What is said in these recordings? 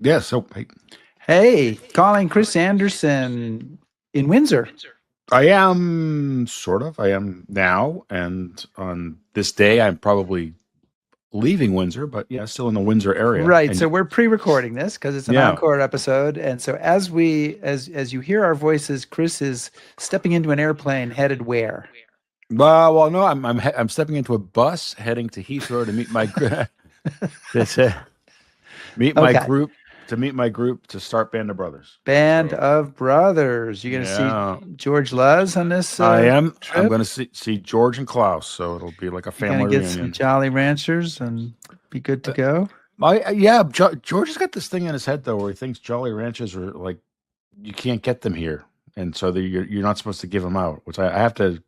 Yeah, so Hey, calling Chris Anderson in Windsor. I am sort of. I am now, and on this day, I'm probably leaving Windsor, but yeah, still in the Windsor area. Right. So And we're pre-recording this because it's an yeah, encore episode. And so as you hear our voices, Chris is stepping into an airplane headed where? well, no, I'm stepping into a bus heading to Heathrow to meet my this, meet my Okay. group meet my group to start Band of Brothers. Band So of Brothers. You're going to see yeah, George Luz on this I am. I'm trip. going to see George and Klaus, so it'll be like a You're going to family get some reunion. Jolly Ranchers and be good to go. Yeah, George has got this thing in his head though, where he thinks Jolly Ranchers are like you can't get them here, and so you're not supposed to give them out, which I have to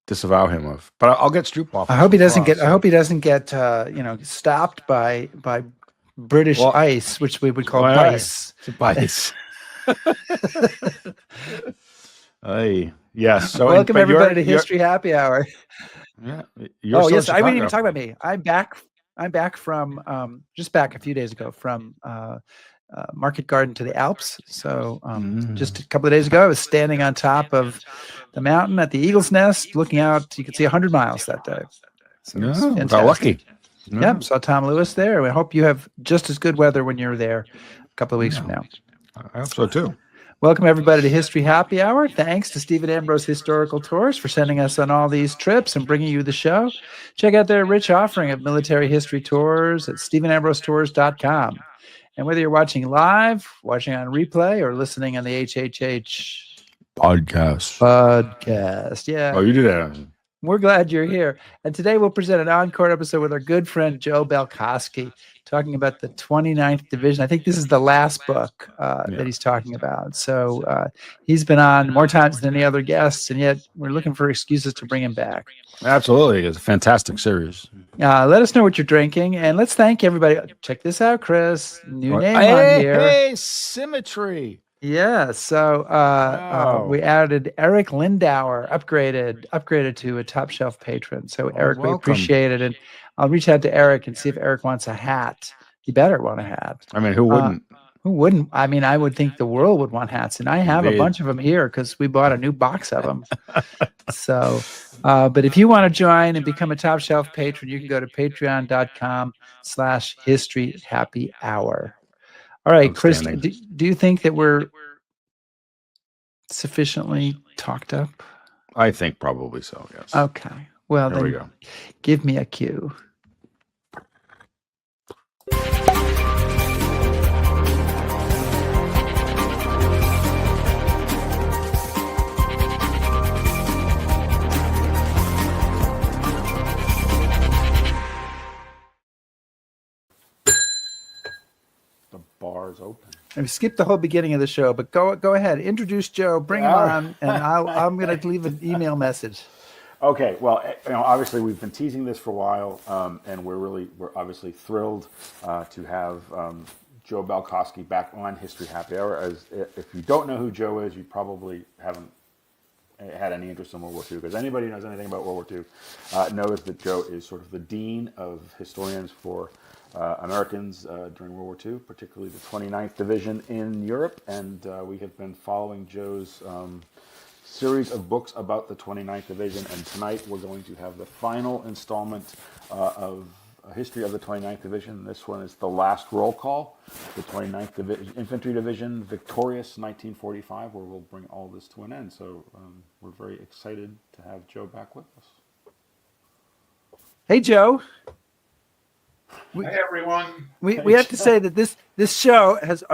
disavow him of. But I'll get Stroop I hope he doesn't get. So. I hope he doesn't get. Stopped by British Well, ice, which we would call well, bice. Bice. Hey, yes. So Welcome but everybody to you're- History Happy Hour. Yeah, you're Oh still yes, in I didn't even Chicago. talk about me. I'm back. I'm back from just back a few days ago from Market Garden to the Alps. So just a couple of days ago, I was standing on top of the mountain at the Eagle's Nest, looking out. You could see 100 miles that day. So it's No, fantastic. got lucky. Yeah, saw Tom Lewis there. I hope you have just as good weather when you're there a couple of weeks from now. I hope so too. Welcome everybody to History Happy Hour. Thanks to Stephen Ambrose Historical Tours for sending us on all these trips and bringing you the show. Check out their rich offering of military history tours at stephenambrosetours.com. And whether you're watching live, watching on replay, or listening on the HHH podcast, yeah. Oh, you did that. We're glad you're here. And today we'll present an encore episode with our good friend Joe Balkoski, talking about the 29th Division. I think this is the last book that he's talking about. So he's been on more times than any other guests, and yet we're looking for excuses to bring him back. Absolutely. It's a fantastic series. Let us know what you're drinking, and let's thank everybody. Check this out, Chris. New name on here. Hey, Symmetry. Yeah, so we added Eric Lindauer, upgraded to a top shelf patron. So Eric, we appreciate it, and I'll reach out to Eric and see if Eric wants a hat. He better want a hat. I mean, who wouldn't? Who wouldn't? I mean, I would think the world would want hats, and I have a bunch of them here because we bought a new box of them. So, but if you want to join and become a top shelf patron, you can go to patreon.com/historyhappyhour. All right, Chris, do you think that we're sufficiently talked up? I think probably so, yes. Okay. Well, there we go. Give me a cue. The bar's open. I skipped the whole beginning of the show, but go ahead. Introduce Joe, bring him on, and I'm going to leave an email message. Okay, well, obviously we've been teasing this for a while, and we're obviously thrilled to have Joe Balkoski back on History Happy Hour. As if you don't know who Joe is, you probably haven't had any interest in World War II, because anybody who knows anything about World War II knows that Joe is sort of the dean of historians for Americans during World War II, particularly the 29th Division in Europe, and we have been following Joe's series of books about the 29th Division, and tonight we're going to have the final installment of a history of the 29th Division. This one is the last roll call, the 29th Infantry Division, victorious 1945, where we'll bring all this to an end. So we're very excited to have Joe back with us. Hey, Joe. Hi, everyone. We have to say that this show has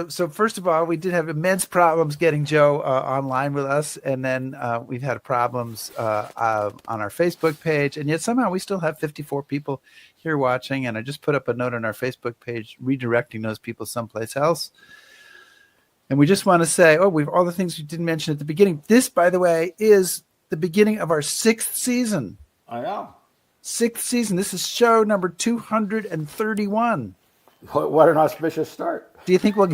so first of all, we did have immense problems getting Joe online with us, and then we've had problems on our Facebook page, and yet somehow we still have 54 people here watching, and I just put up a note on our Facebook page redirecting those people someplace else. And we just want to say, we've all the things we didn't mention at the beginning. This, by the way, is the beginning of our 6th season. I know. 6th season. This is show number 231. What an auspicious start. Do you think we'll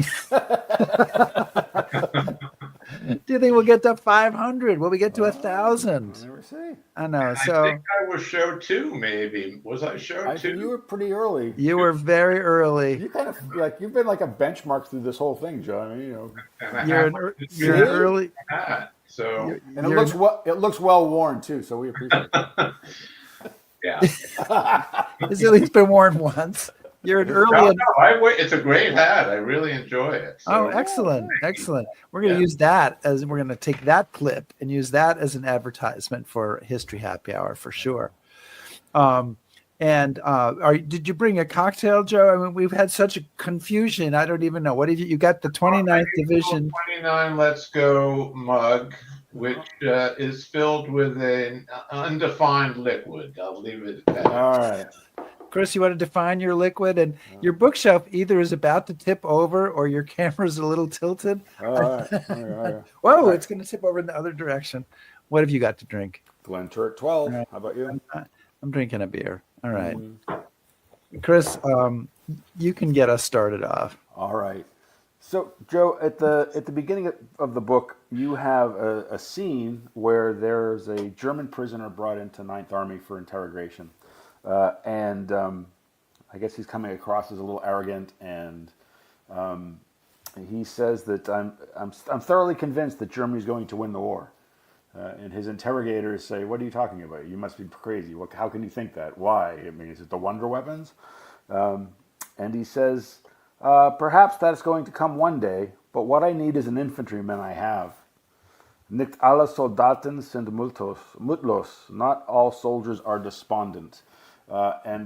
Do you think we'll get to 500? Will we get to 1,000? Never see. I know. I So think I was show 2, maybe. Was I show I 2? think you were pretty early. you were very early. You kind of you've been like a benchmark through this whole thing, Joe. I mean, And I You're had an, my you're history an See? early. hat. So, and it You're looks it looks well worn too, so we appreciate it. yeah. It's at least been worn once. You're an early. No, it's a great hat. I really enjoy it. So, Oh, excellent, excellent. We're going to Yeah. use that as we're going to take that clip and use that as an advertisement for History Happy Hour for sure. Did you bring a cocktail, Joe? I mean, we've had such a confusion. I don't even know. What did you got? The 29th Division. 29 Let's Go mug, which is filled with an undefined liquid. I'll leave it at that. All right. Chris, you want to define your liquid? And your bookshelf either is about to tip over or your camera's a little tilted. All right. All right. Whoa, it's going to tip over in the other direction. What have you got to drink? Glen Turk 12. All right. How about you? I'm drinking a beer. All right. Chris, you can get us started off. All right. So, Joe, at the beginning of the book, you have a scene where there's a German prisoner brought into Ninth Army for interrogation, and I guess he's coming across as a little arrogant, and he says that I'm thoroughly convinced that Germany's going to win the war. And his interrogators say, "What are you talking about? You must be crazy. How can you think that? Why? I mean, is it the wonder weapons?" And he says, "Perhaps that's going to come one day, but what I need is an infantryman I have. Nicht alle Soldaten sind mutlos. Not all soldiers are despondent." And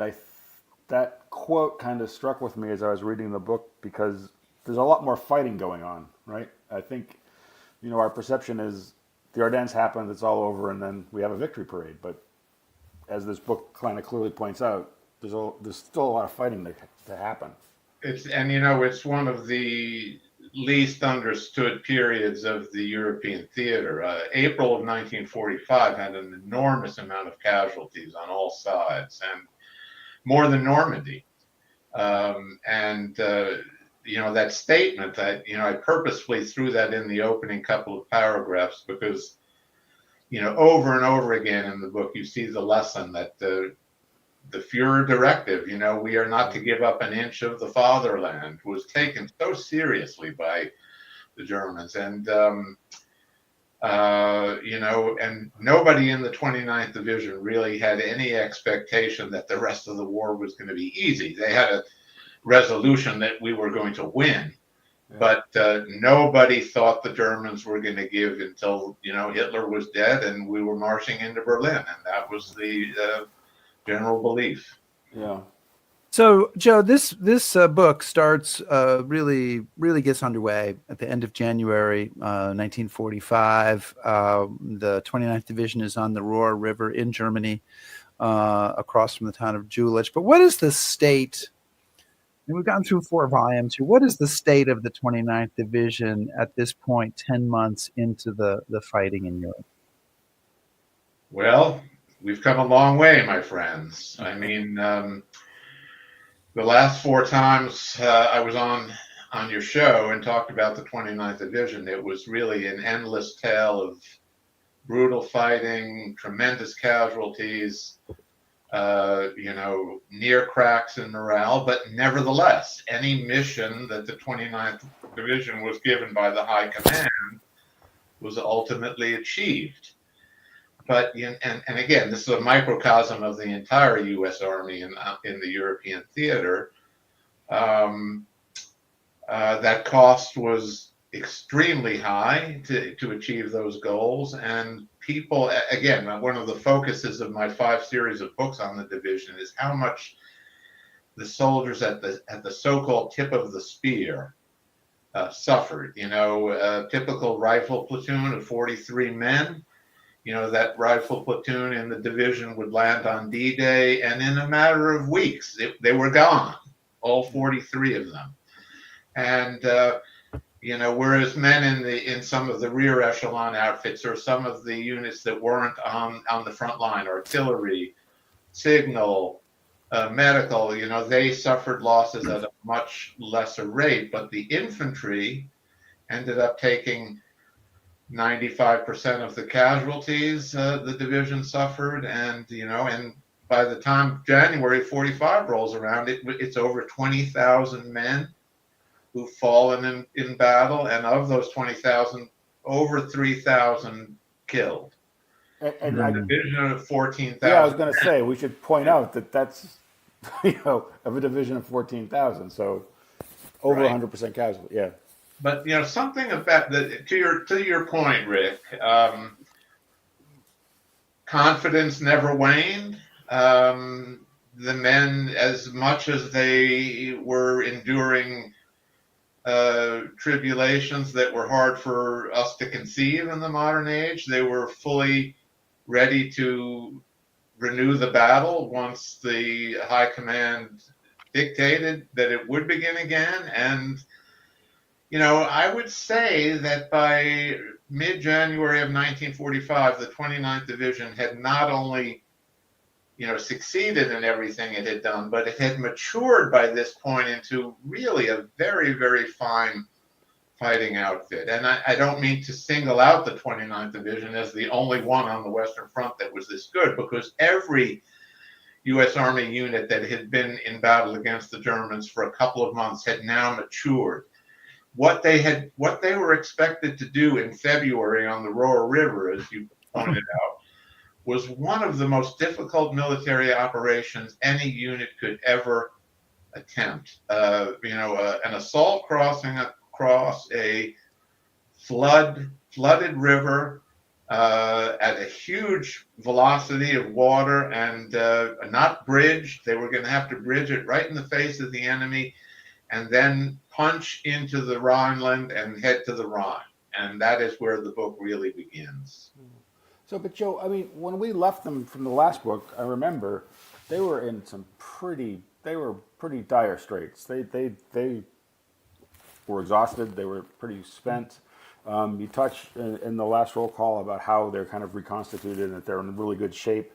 that quote kind of struck with me as I was reading the book because there's a lot more fighting going on, right? I think, our perception is the Ardennes happens, it's all over, and then we have a victory parade. But as this book kind of clearly points out, there's still a lot of fighting to happen. It's one of the least understood periods of the European theater. April of 1945 had an enormous amount of casualties on all sides, and more than Normandy. That statement that, I purposefully threw that in the opening couple of paragraphs because, over and over again in the book, you see the lesson that the Führer directive, we are not to give up an inch of the fatherland, was taken so seriously by the Germans. And, and nobody in the 29th Division really had any expectation that the rest of the war was going to be easy. They had a resolution that we were going to win, but nobody thought the Germans were going to give until, Hitler was dead and we were marching into Berlin. And that was the general belief. Yeah. So, Joe, this book starts really gets underway at the end of January 1945. The 29th Division is on the Roer River in Germany, across from the town of Jülich. But what is the state? And we've gone through 4 volumes here. What is the state of the 29th Division at this point, 10 months into the fighting in Europe? Well, we've come a long way, my friends. I mean, the last 4 times I was on your show and talked about the 29th Division, it was really an endless tale of brutal fighting, tremendous casualties, near cracks in morale. But nevertheless, any mission that the 29th Division was given by the High Command was ultimately achieved. But and again, this is a microcosm of the entire U.S. Army in the European theater. That cost was extremely high to achieve those goals, and people, again, one of the focuses of my 5 series of books on the division is how much the soldiers at the so-called tip of the spear suffered. A typical rifle platoon of 43 men. That rifle platoon in the division would land on D-Day, and in a matter of weeks, they were gone, all 43 of them. And, whereas men in some of the rear echelon outfits or some of the units that weren't on the front line, artillery, signal, medical, they suffered losses at a much lesser rate. But the infantry ended up taking 95% of the casualties the division suffered, and by the time January 45 rolls around, it's over 20,000 men who've fallen in battle, and of those 20,000, over 3,000 killed. And A division of 14,000. yeah, I was going to say we should point out that that's of a division of 14,000, so over 100% casualty. Yeah. But something about to your point, Rick. Confidence never waned. The men, as much as they were enduring tribulations that were hard for us to conceive in the modern age, they were fully ready to renew the battle once the high command dictated that it would begin again. And I would say that by mid-January of 1945, the 29th Division had not only succeeded in everything it had done, but it had matured by this point into really a very, very fine fighting outfit. And I don't mean to single out the 29th Division as the only one on the Western Front that was this good, because every U.S. Army unit that had been in battle against the Germans for a couple of months had now matured. What they were expected to do in February on the Roer River, as you pointed out, was one of the most difficult military operations any unit could ever attempt. An assault crossing across a flooded river at a huge velocity of water, and not bridged. They were going to have to bridge it right in the face of the enemy, and then punch into the Rhineland and head to the Rhine. And that is where the book really begins. So, but Joe, I mean, when we left them from the last book, I remember they were in some pretty dire straits. They were exhausted. They were pretty spent. You touched in the last roll call about how they're kind of reconstituted and that they're in really good shape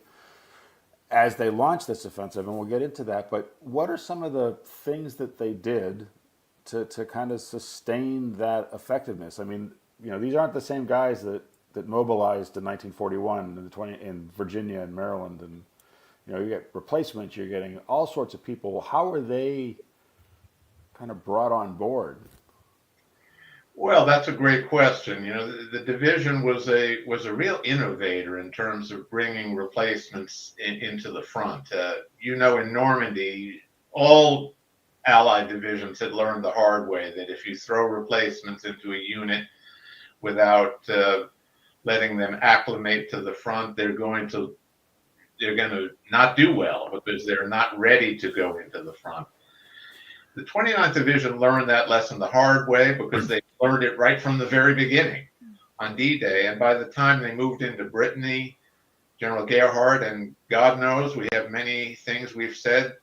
as they launch this offensive, and we'll get into that. But what are some of the things that they did to kind of sustain that effectiveness? I mean, these aren't the same guys that mobilized in 1941 in Virginia and Maryland, and you get replacements, you're getting all sorts of people. How are they kind of brought on board? Well, that's a great question. The division was a real innovator in terms of bringing replacements into the front. In Normandy, all Allied divisions had learned the hard way that if you throw replacements into a unit without letting them acclimate to the front, they're going to not do well because they're not ready to go into the front. The 29th Division learned that lesson the hard way because they learned it right from the very beginning on D-Day. And by the time they moved into Brittany, General Gerhardt, and God knows we have many things we've said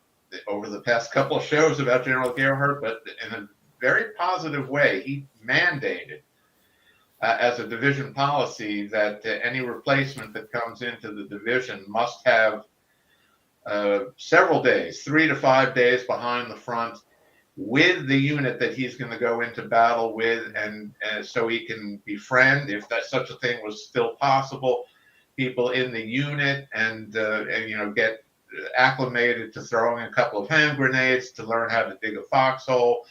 over the past couple of shows about General Gerhardt, but in a very positive way, he mandated as a division policy that any replacement that comes into the division must have several days, 3 to 5 days behind the front with the unit that he's going to go into battle with, and so he can befriend, if that such a thing was still possible, people in the unit, and get acclimated to throwing a couple of hand grenades, to learn how to dig a foxhole,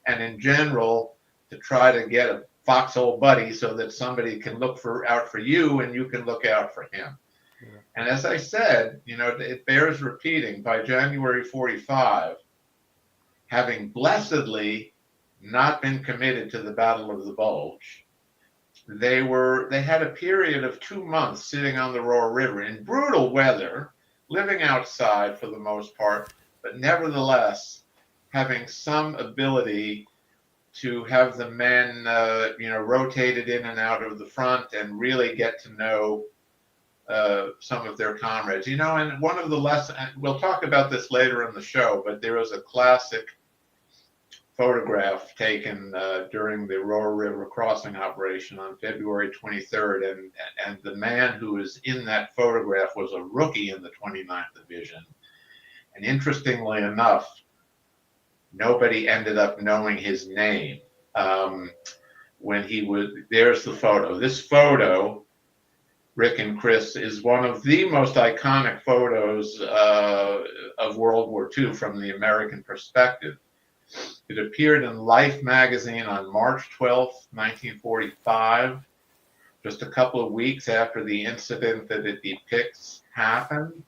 and in general to try to get a foxhole buddy so that somebody can look out for you and you can look out for him. Yeah. And as I said, it bears repeating, by January 45, having blessedly not been committed to the Battle of the Bulge, they had a period of 2 months sitting on the Roer River in brutal weather, living outside for the most part, but nevertheless having some ability to have the men, rotated in and out of the front and really get to know some of their comrades. And one of the lessons, we'll talk about this later in the show, but there was a classic photograph taken during the Roer River crossing operation on February 23rd, and the man who was in that photograph was a rookie in the 29th Division. And interestingly enough, nobody ended up knowing his name. when he would, there's the photo. This photo, Rick and Chris, is one of the most iconic photos of World War II from the American perspective. It appeared in Life magazine on March 12th, 1945, just a couple of weeks after the incident that it depicts happened.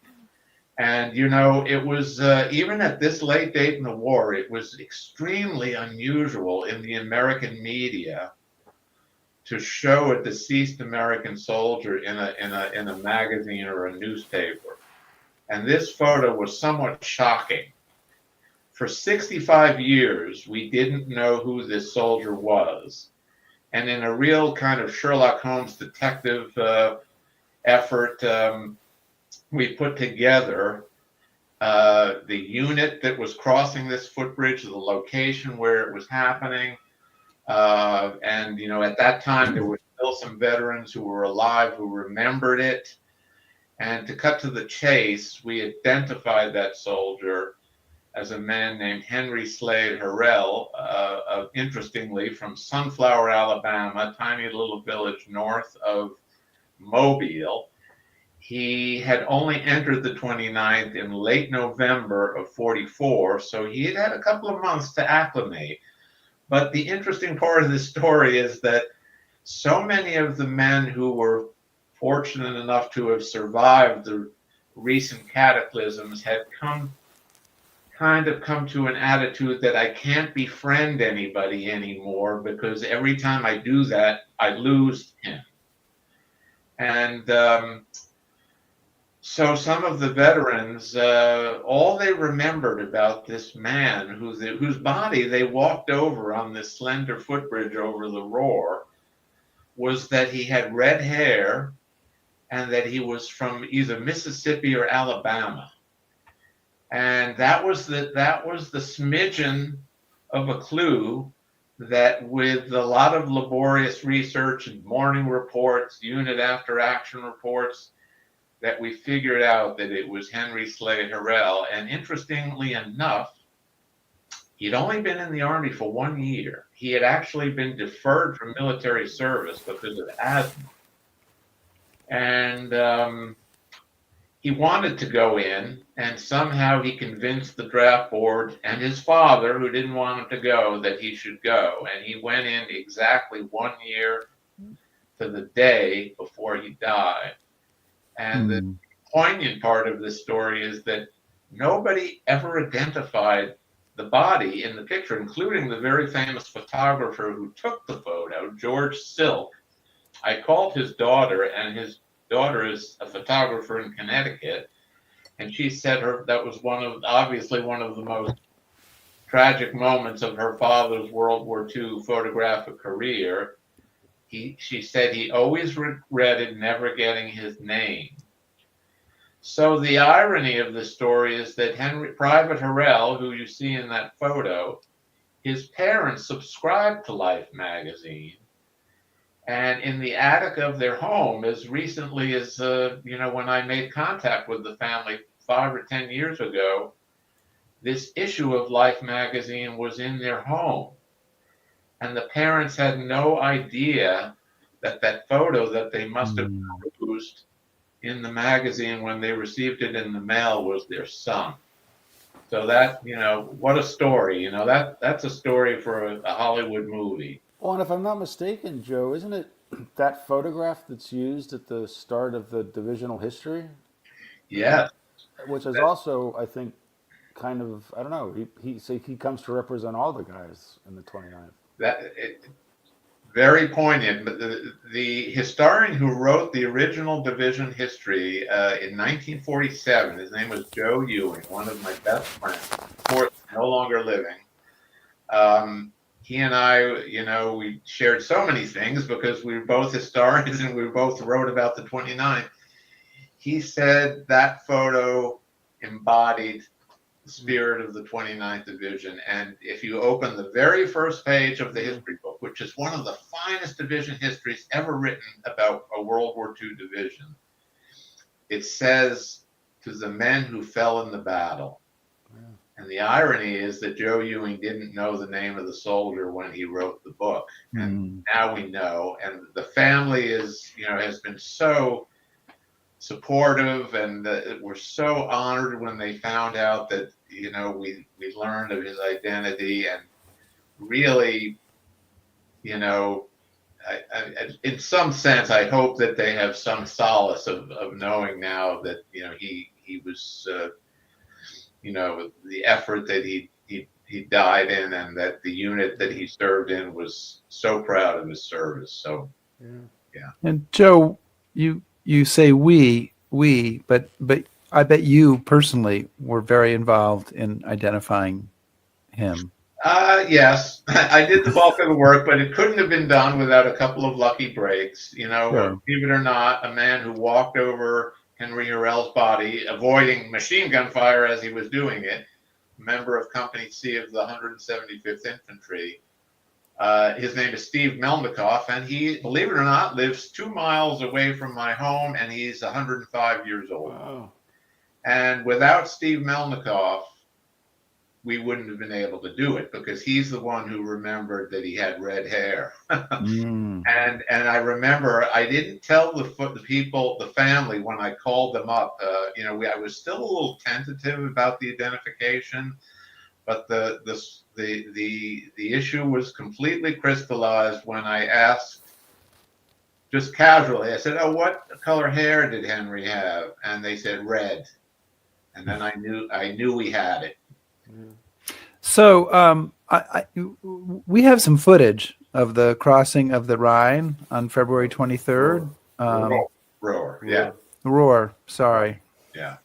And, you know, it was, even at this late date in the war, it was extremely unusual in the American media to show a deceased American soldier in a magazine or a newspaper. And this photo was somewhat shocking. For 65 years, we didn't know who this soldier was. And in a real kind of Sherlock Holmes detective effort, we put together the unit that was crossing this footbridge, the location where it was happening. And, you know, at that time, there were still some veterans who were alive who remembered it. And to cut to the chase, we identified that soldier as a man named Henry Slade Harrell, interestingly, from Sunflower, Alabama, a tiny little village north of Mobile. He had only entered the 29th in late November of 44, so he had had a couple of months to acclimate. But the interesting part of this story is that so many of the men who were fortunate enough to have survived the recent cataclysms had come to an attitude that I can't befriend anybody anymore because every time I do that, I lose him. And so some of the veterans, all they remembered about this man whose body they walked over on this slender footbridge over the Roer was that he had red hair and that he was from either Mississippi or Alabama. And that was the smidgen of a clue that, with a lot of laborious research and morning reports, unit after action reports, that we figured out that it was Henry Slade Harrell. And interestingly enough, he'd only been in the Army for 1 year. He had actually been deferred from military service because of asthma. And he wanted to go in, and somehow he convinced the draft board and his father, who didn't want him to go, that he should go. And he went in exactly 1 year to the day before he died. And the poignant part of this story is that nobody ever identified the body in the picture, including the very famous photographer who took the photo, George Silk. I called his daughter, and his daughter is a photographer in Connecticut, and she said that was obviously one of the most tragic moments of her father's World War II photographic career. She said he always regretted never getting his name. So the irony of the story is that Private Harrell, who you see in that photo, his parents subscribed to Life magazine. And in the attic of their home, as recently as, when I made contact with the family 5 or 10 years ago, this issue of Life magazine was in their home. And the parents had no idea that photo that they must have produced in the magazine when they received it in the mail was their son. So that, what a story. That's a story for a Hollywood movie. Well, and if I'm not mistaken, Joe, isn't it that photograph that's used at the start of the divisional history? Yeah. Which is also, I think, kind of, I don't know, he comes to represent all the guys in the 29th. Very poignant. But the historian who wrote the original division history in 1947, his name was Joe Ewing, one of my best friends, of course, no longer living. He and I, we shared so many things because we were both historians and we both wrote about the 29th. He said that photo embodied the spirit of the 29th Division. And if you open the very first page of the history book, which is one of the finest division histories ever written about a World War II division, it says, "To the men who fell in the battle." And the irony is that Joe Ewing didn't know the name of the soldier when he wrote the book. And now we know. And the family has been so supportive, and we're so honored when they found out that, we learned of his identity. And really, in some sense, I hope that they have some solace of knowing now that, he was, the effort that he died in, and that the unit that he served in was so proud of his service. So, yeah. And Joe, you say we, but I bet you personally were very involved in identifying him. Yes, I did the bulk of the work, but it couldn't have been done without a couple of lucky breaks. Sure. Believe it or not, a man who walked over Henry Horrell's body, avoiding machine gun fire as he was doing it, member of Company C of the 175th Infantry. His name is Steve Melnikoff, and he, believe it or not, lives 2 miles away from my home, and he's 105 years old. Wow. And without Steve Melnikoff, we wouldn't have been able to do it, because he's the one who remembered that he had red hair. And I remember I didn't tell the people, the family, when I called them up. I was still a little tentative about the identification, but the issue was completely crystallized when I asked, just casually, I said, "Oh, what color hair did Henry have?" And they said red. And then I knew we had it. So we have some footage of the crossing of the Rhine on February 23rd. Roer, yeah. Roer, sorry. Yeah.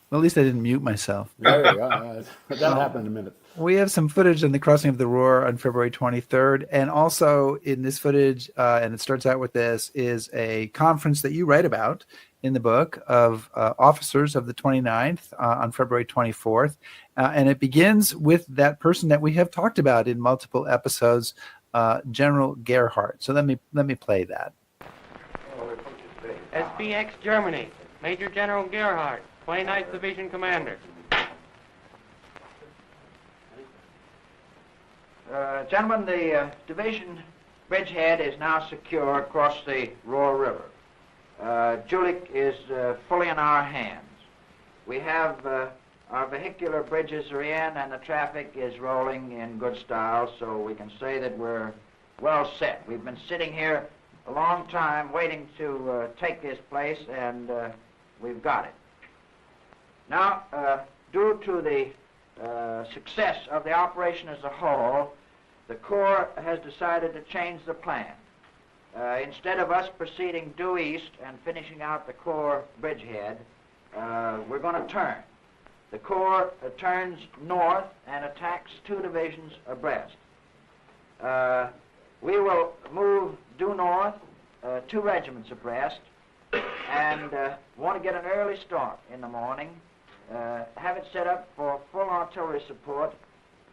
Well, at least I didn't mute myself. There you go. That'll happen in a minute. We have some footage on the crossing of the Roer on February 23rd. And also in this footage, and it starts out with this, is a conference that you write about in the book of officers of the 29th on February 24th. And it begins with that person that we have talked about in multiple episodes, General Gerhardt. So let me play that. SBX Germany, Major General Gerhardt, 29th Division Commander. Gentlemen, the division bridgehead is now secure across the Roer River. Julich is fully in our hands. We have our vehicular bridges are in, and the traffic is rolling in good style, so we can say that we're well set. We've been sitting here a long time waiting to take this place, and we've got it. Now, due to the success of the operation as a whole, the Corps has decided to change the plan. Instead of us proceeding due east and finishing out the Corps bridgehead, we're going to turn. The Corps turns north and attacks 2 divisions abreast. We will move due north, 2 regiments abreast, and want to get an early start in the morning, have it set up for full artillery support,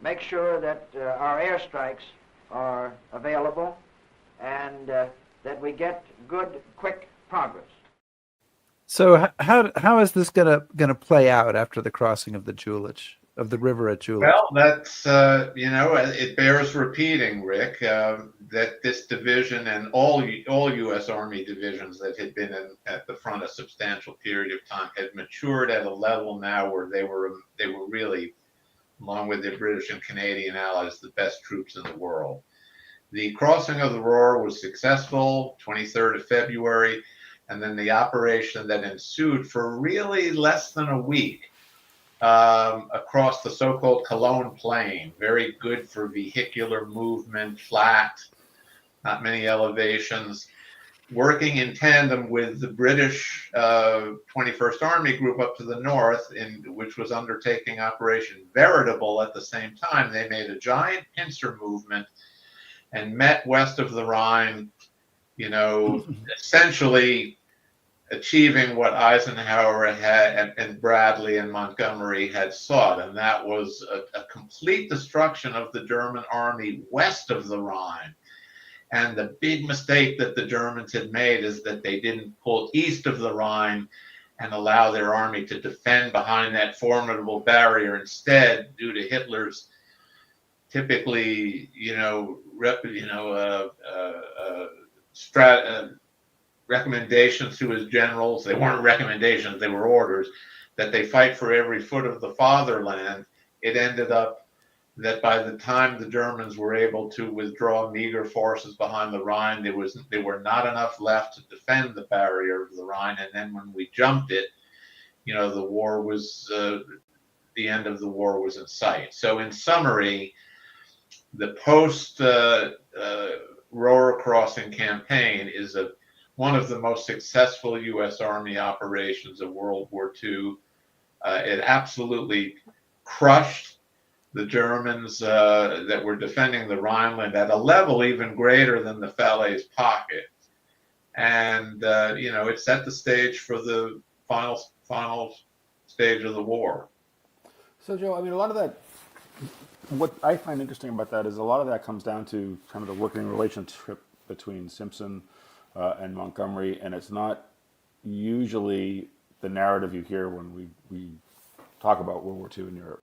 make sure that our airstrikes are available, and that we get good, quick progress. So how is this gonna play out after the crossing of the river at Julich? Well, that's it bears repeating, Rick, that this division and all U.S. Army divisions that had been at the front a substantial period of time had matured at a level now where they were really, along with their British and Canadian allies, the best troops in the world. The crossing of the Roer was successful, 23rd of February, and then the operation that ensued for really less than a week across the so-called Cologne Plain, very good for vehicular movement, flat, not many elevations, working in tandem with the British 21st Army Group up to the north, which was undertaking Operation Veritable at the same time. They made a giant pincer movement and met west of the Rhine, essentially achieving what Eisenhower had and Bradley and Montgomery had sought, and that was a complete destruction of the German army west of the Rhine. And the big mistake that the Germans had made is that they didn't pull east of the Rhine and allow their army to defend behind that formidable barrier. Instead, due to Hitler's typically, recommendations to his generals, they weren't recommendations, they were orders, that they fight for every foot of the fatherland. It ended up that by the time the Germans were able to withdraw meager forces behind the Rhine, there were not enough left to defend the barrier of the Rhine. And then when we jumped it, the war was the end of the war was in sight. So in summary, the post Roer Crossing campaign is one of the most successful U.S. Army operations of World War II. It absolutely crushed the Germans that were defending the Rhineland at a level even greater than the Falaise Pocket. And, it set the stage for the final stage of the war. So, Joe, I mean, a lot of that, what I find interesting about that is a lot of that comes down to kind of the working relationship between Simpson and Montgomery, and it's not usually the narrative you hear when we talk about World War II in Europe.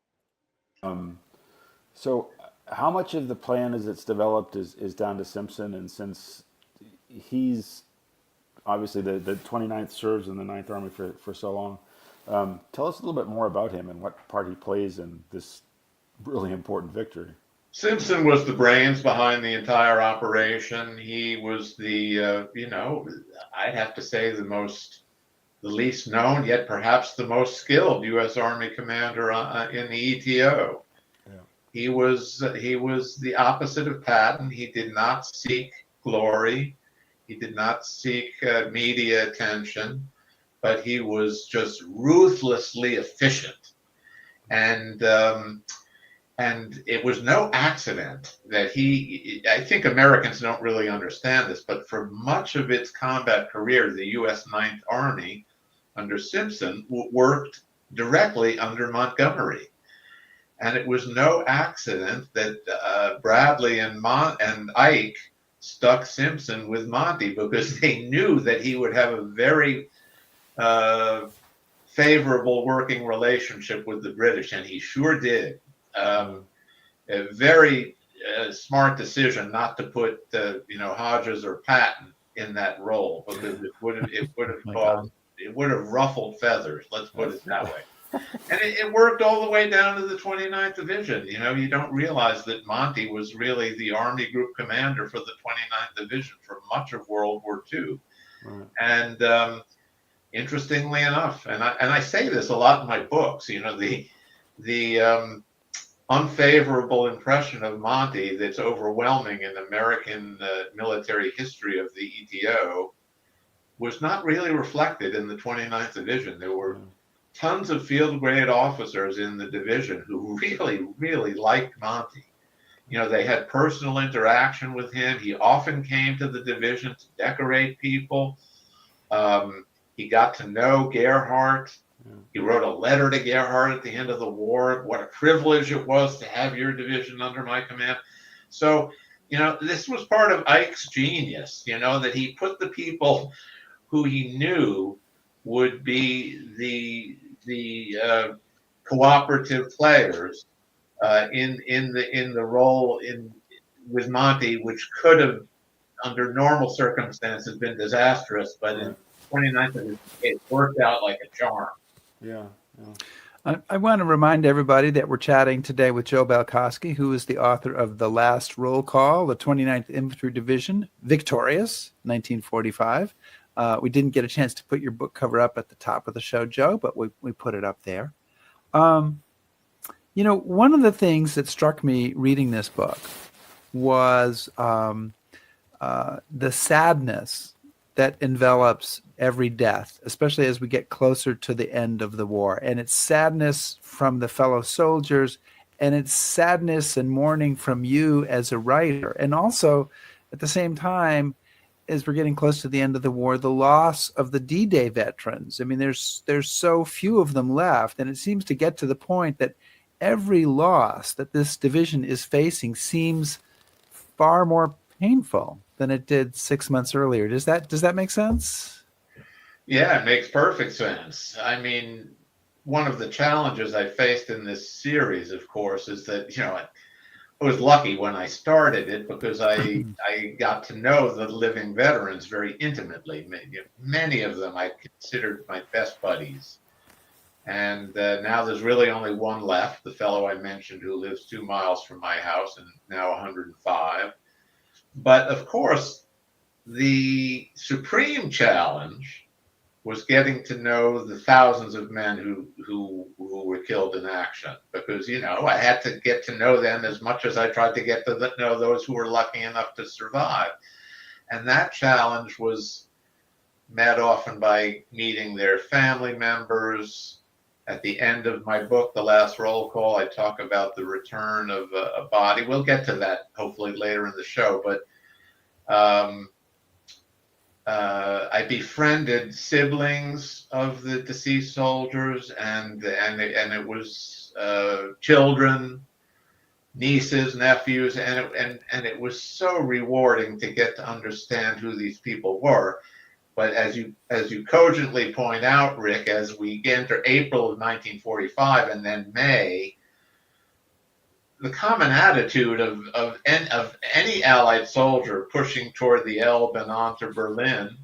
So how much of the plan as it's developed is down to Simpson? And since he's obviously the 29th serves in the 9th Army for so long, tell us a little bit more about him and what part he plays in this really important victory. Simpson was the brains behind the entire operation. He was the, I'd have to say the least known, yet perhaps the most skilled U.S. Army commander in the ETO. Yeah. He was the opposite of Patton. He did not seek glory. He did not seek media attention, but he was just ruthlessly efficient. And it was no accident that I think Americans don't really understand this, but for much of its combat career, the U.S. 9th Army under Simpson worked directly under Montgomery. And it was no accident that Bradley and Ike stuck Simpson with Monty, because they knew that he would have a very favorable working relationship with the British, and he sure did. A very smart decision not to put Hodges or Patton in that role, because it would have ruffled feathers. Let's put it that way. And it worked all the way down to the 29th Division. You don't realize that Monty was really the Army Group commander for the 29th Division for much of World War II. Right. And interestingly enough, and I say this a lot in my books, the unfavorable impression of Monty that's overwhelming in American military history of the ETO was not really reflected in the 29th Division. There were tons of field grade officers in the division who really, really liked Monty. They had personal interaction with him. He often came to the division to decorate people. He got to know Gerhardt. He wrote a letter to Gerhardt at the end of the war. What a privilege it was to have your division under my command. So, this was part of Ike's genius, that he put the people who he knew would be the cooperative players in the role with Monty, which could have, under normal circumstances, been disastrous, but in 29th, it worked out like a charm. Yeah. I want to remind everybody that we're chatting today with Joe Balkoski, who is the author of The Last Roll Call, the 29th Infantry Division, Victorious, 1945. We didn't get a chance to put your book cover up at the top of the show, Joe, but we put it up there. One of the things that struck me reading this book was the sadness that envelops every death, especially as we get closer to the end of the war. And it's sadness from the fellow soldiers, and it's sadness and mourning from you as a writer. And also, at the same time, as we're getting close to the end of the war, the loss of the D-Day veterans. I mean, there's so few of them left, and it seems to get to the point that every loss that this division is facing seems far more painful than it did 6 months earlier. Does that make sense? Yeah, it makes perfect sense. I mean, one of the challenges I faced in this series, of course, is that, I was lucky when I started it because I got to know the living veterans very intimately. Many of them I considered my best buddies. And now there's really only one left, the fellow I mentioned who lives 2 miles from my house and now 105. But of course, the supreme challenge was getting to know the thousands of men who were killed in action, because I had to get to know them as much as I tried to get to know those who were lucky enough to survive. And that challenge was met often by meeting their family members. At the end of my book, The Last Roll Call, I talk about the return of a body. We'll get to that hopefully later in the show, but um, I befriended siblings of the deceased soldiers, and it was children, nieces, nephews, and it was so rewarding to get to understand who these people were. But as you cogently point out, Rick, as we enter April of 1945 and then May, the common attitude of any Allied soldier pushing toward the Elbe and on to Berlin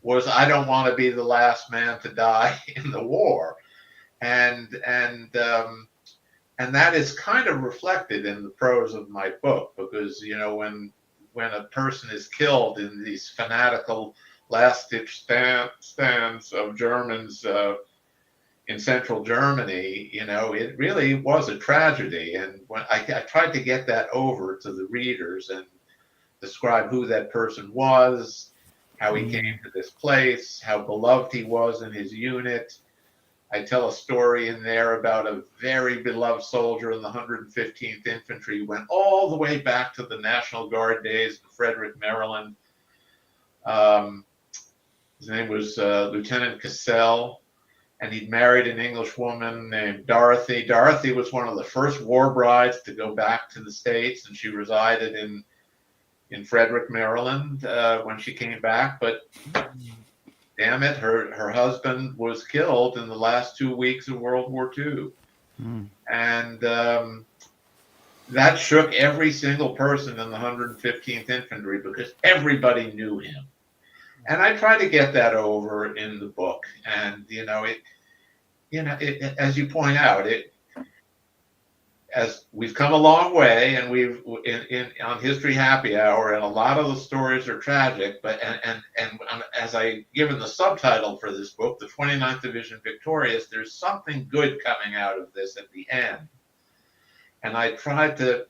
was, I don't want to be the last man to die in the war, and that is kind of reflected in the prose of my book, because when a person is killed in these fanatical last-ditch stands of Germans in central Germany, it really was a tragedy. And when I tried to get that over to the readers and describe who that person was, how he came to this place, how beloved he was in his unit. I tell a story in there about a very beloved soldier in the 115th Infantry who went all the way back to the National Guard days in Frederick, Maryland. His name was Lieutenant Cassell, and he'd married an English woman named Dorothy. Dorothy was one of the first war brides to go back to the States, and she resided in Frederick, Maryland when she came back. But damn it, her husband was killed in the last 2 weeks of World War II. And that shook every single person in the 115th Infantry, because everybody knew him. And I try to get that over in the book. And, as you point out, as we've come a long way, and we've on History Happy Hour, and a lot of the stories are tragic, but and as I given the subtitle for this book, the 29th Division Victorious, there's something good coming out of this at the end. And I tried to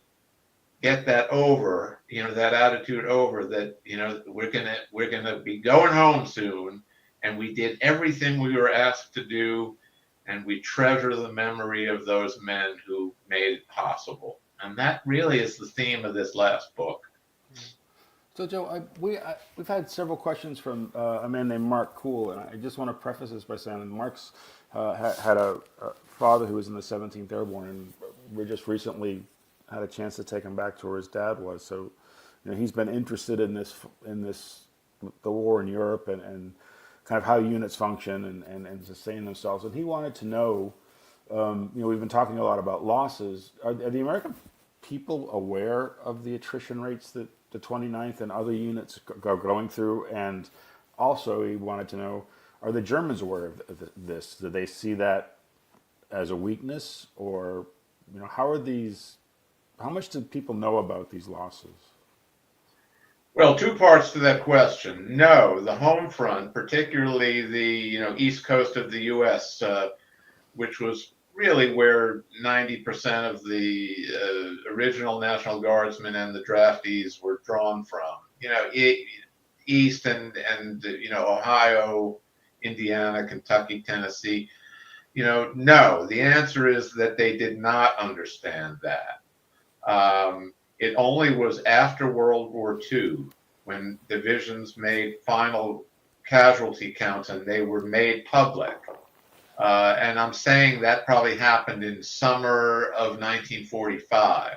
get that over, that attitude over, that we're gonna be going home soon, and we did everything we were asked to do, and we treasure the memory of those men who made it possible. And that really is the theme of this last book. So, Joe, we've had several questions from a man named Mark Cool, and I just want to preface this by saying that Mark's had a father who was in the 17th Airborne, and we just recently had a chance to take him back to where his dad was. So, he's been interested in the war in Europe, and kind of how units function and sustain themselves. And he wanted to know, we've been talking a lot about losses. Are the American people aware of the attrition rates that the 29th and other units are going through? And also he wanted to know, are the Germans aware of this? Do they see that as a weakness? Or, how much do people know about these losses? Well, two parts to that question. No, the home front, particularly the east coast of the U.S., which was really where 90% of the original National Guardsmen and the draftees were drawn from. East and Ohio, Indiana, Kentucky, Tennessee. No. The answer is that they did not understand that. It only was after World War II, when divisions made final casualty counts and they were made public. And I'm saying that probably happened in summer of 1945.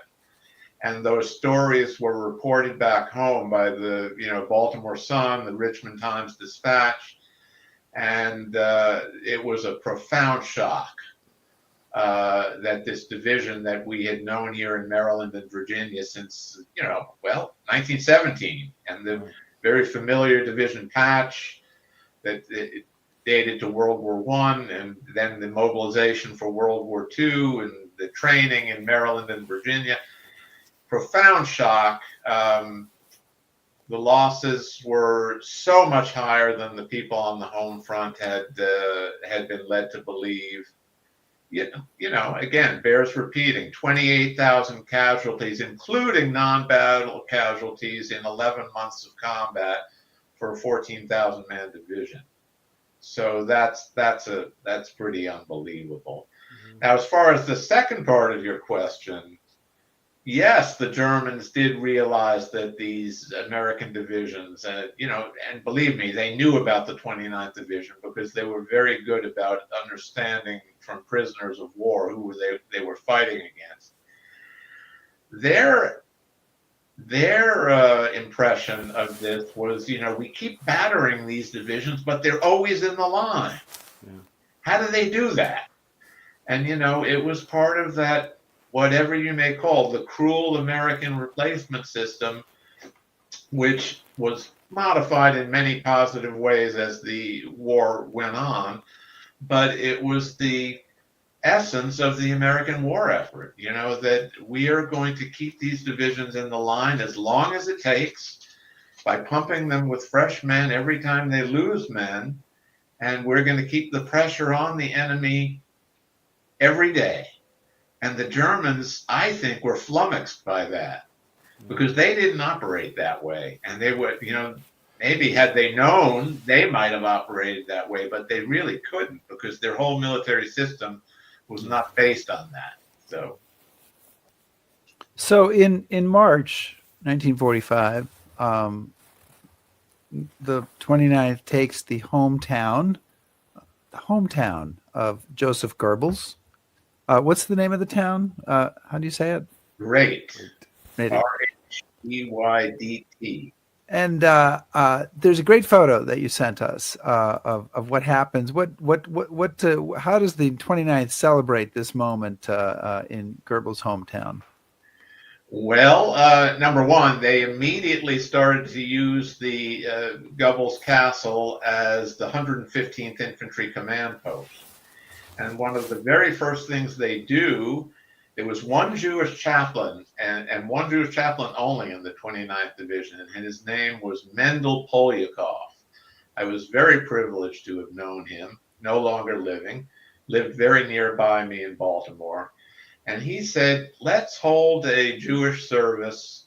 And those stories were reported back home by the Baltimore Sun, the Richmond Times-Dispatch. And it was a profound shock that this division that we had known here in Maryland and Virginia since, 1917, and the very familiar division patch that it dated to World War I, and then the mobilization for World War II, and the training in Maryland and Virginia. Profound shock. The losses were so much higher than the people on the home front had been led to believe. Again, bears repeating, 28,000 casualties, including non-battle casualties in 11 months of combat for a 14,000 man division. So that's pretty unbelievable. Mm-hmm. Now, as far as the second part of your question, yes, the Germans did realize that these American divisions, and believe me, they knew about the 29th Division because they were very good about understanding from prisoners of war who they were fighting against. Their impression of this was, we keep battering these divisions, but they're always in the line. Yeah. How do they do that? And, it was part of that, whatever you may call the cruel American replacement system, which was modified in many positive ways as the war went on, but it was the essence of the American war effort, that we are going to keep these divisions in the line as long as it takes by pumping them with fresh men every time they lose men, and we're going to keep the pressure on the enemy every day. And the Germans, I think, were flummoxed by that because they didn't operate that way. And they would, maybe had they known, they might have operated that way, but they really couldn't because their whole military system was not based on that. So in March 1945, the 29th takes the hometown of Joseph Goebbels. What's the name of the town? How do you say it? Great. R-H-E-Y-D-T. And there's a great photo that you sent us of what happens. How does the 29th celebrate this moment in Goebbels' hometown? Well, number one, they immediately started to use the Goebbels Castle as the 115th Infantry Command Post. And one of the very first things they do, there was one Jewish chaplain and one Jewish chaplain only in the 29th Division, and his name was Mendel Polyakov. I was very privileged to have known him, no longer living, lived very nearby me in Baltimore. And he said, let's hold a Jewish service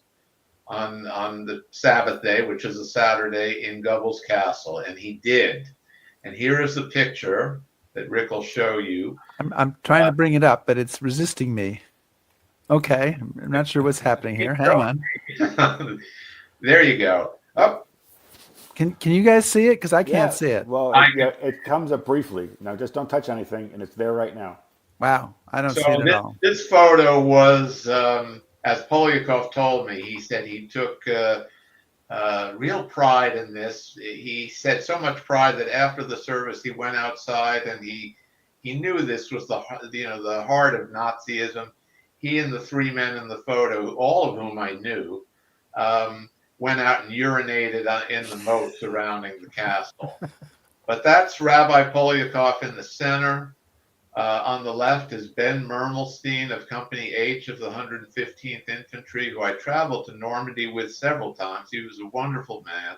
on the Sabbath day, which is a Saturday, in Goebbels Castle. And he did. And here is the picture that Rick will show you. I'm trying to bring it up, but it's resisting me. Okay. I'm not sure what's happening here. Hang on. There you go. Up. Can you guys see it? Because I can't see it. Well, it comes up briefly. Now, just don't touch anything, and it's there right now. Wow. I don't see it at all. This photo was, as Polyakov told me, he said he took real pride in this. He said so much pride that after the service he went outside and he knew this was the heart of Nazism. He and the three men in the photo, all of whom I knew, went out and urinated in the moat surrounding the castle. But that's Rabbi Polyakov in the center. On the left is Ben Mermelstein of Company H of the 115th Infantry, who I traveled to Normandy with several times. He was a wonderful man.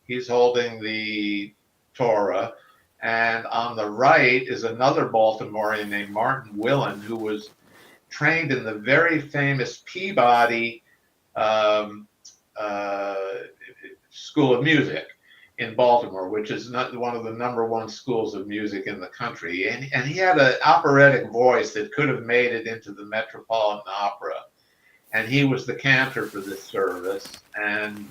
He's holding the Torah. And on the right is another Baltimorean named Martin Willen, who was trained in the very famous Peabody School of Music in Baltimore, which is not one of the #1 schools of music in the country. And he had an operatic voice that could have made it into the Metropolitan Opera. And he was the cantor for this service. And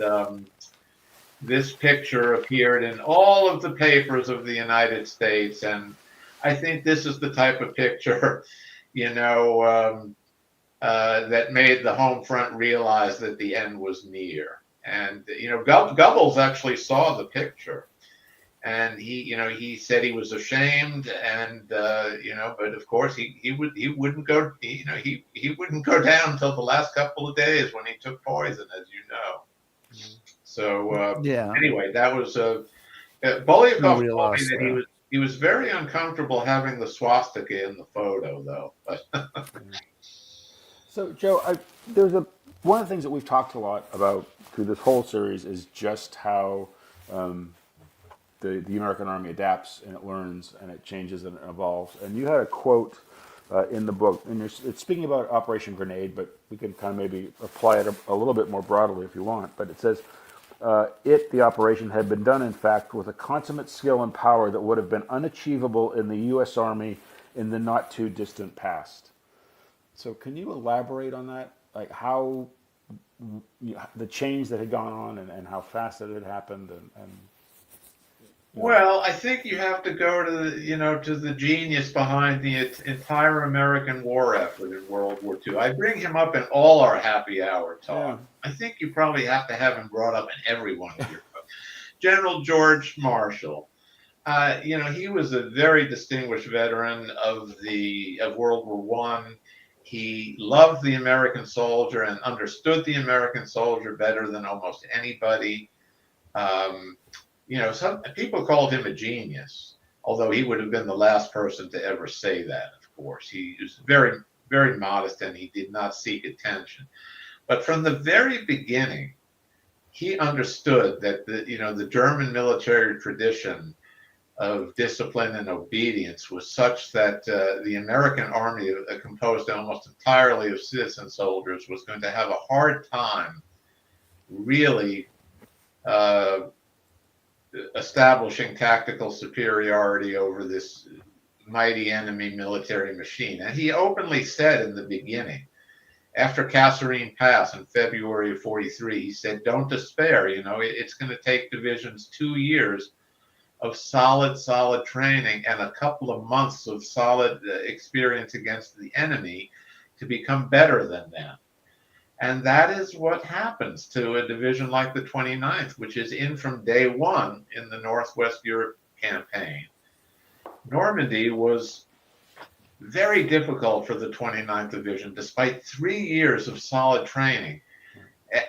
this picture appeared in all of the papers of the United States. And I think this is the type of picture, that made the home front realize that the end was near. And, Goebbels actually saw the picture. And he said he was ashamed, and but of course he wouldn't go, he wouldn't go down until the last couple of days when he took poison, as you know. So Yeah. anyway, that was No Bolyakov real told me loss that there. he was very uncomfortable having the swastika in the photo, though. But So, Joe, one of the things that we've talked a lot about through this whole series is just how the American Army adapts and it learns and it changes and it evolves. And you had a quote in the book, and it's speaking about Operation Grenade, but we can kind of maybe apply it a little bit more broadly if you want. But it says, the operation, had been done, in fact, with a consummate skill and power that would have been unachievable in the U.S. Army in the not too distant past. So can you elaborate on that? Like how the change that had gone on and how fast it had happened and well, I think you have to go to the genius behind the entire American war effort in World War II. I bring him up in all our happy hour talk. Yeah. I think you probably have to have him brought up in every one of your books. General George Marshall. He was a very distinguished veteran of World War One. He loved the American soldier and understood the American soldier better than almost anybody. Some people called him a genius, although he would have been the last person to ever say that, of course. He was very, very modest and he did not seek attention. But from the very beginning, he understood that the German military tradition of discipline and obedience was such that the American army, composed almost entirely of citizen soldiers, was going to have a hard time really establishing tactical superiority over this mighty enemy military machine. And he openly said in the beginning, after Kasserine Pass in February of 43, he said, don't despair. It's going to take divisions 2 years of solid training and a couple of months of solid experience against the enemy to become better than them. And that is what happens to a division like the 29th, which is in from day one in the Northwest Europe campaign. Normandy was very difficult for the 29th Division, despite 3 years of solid training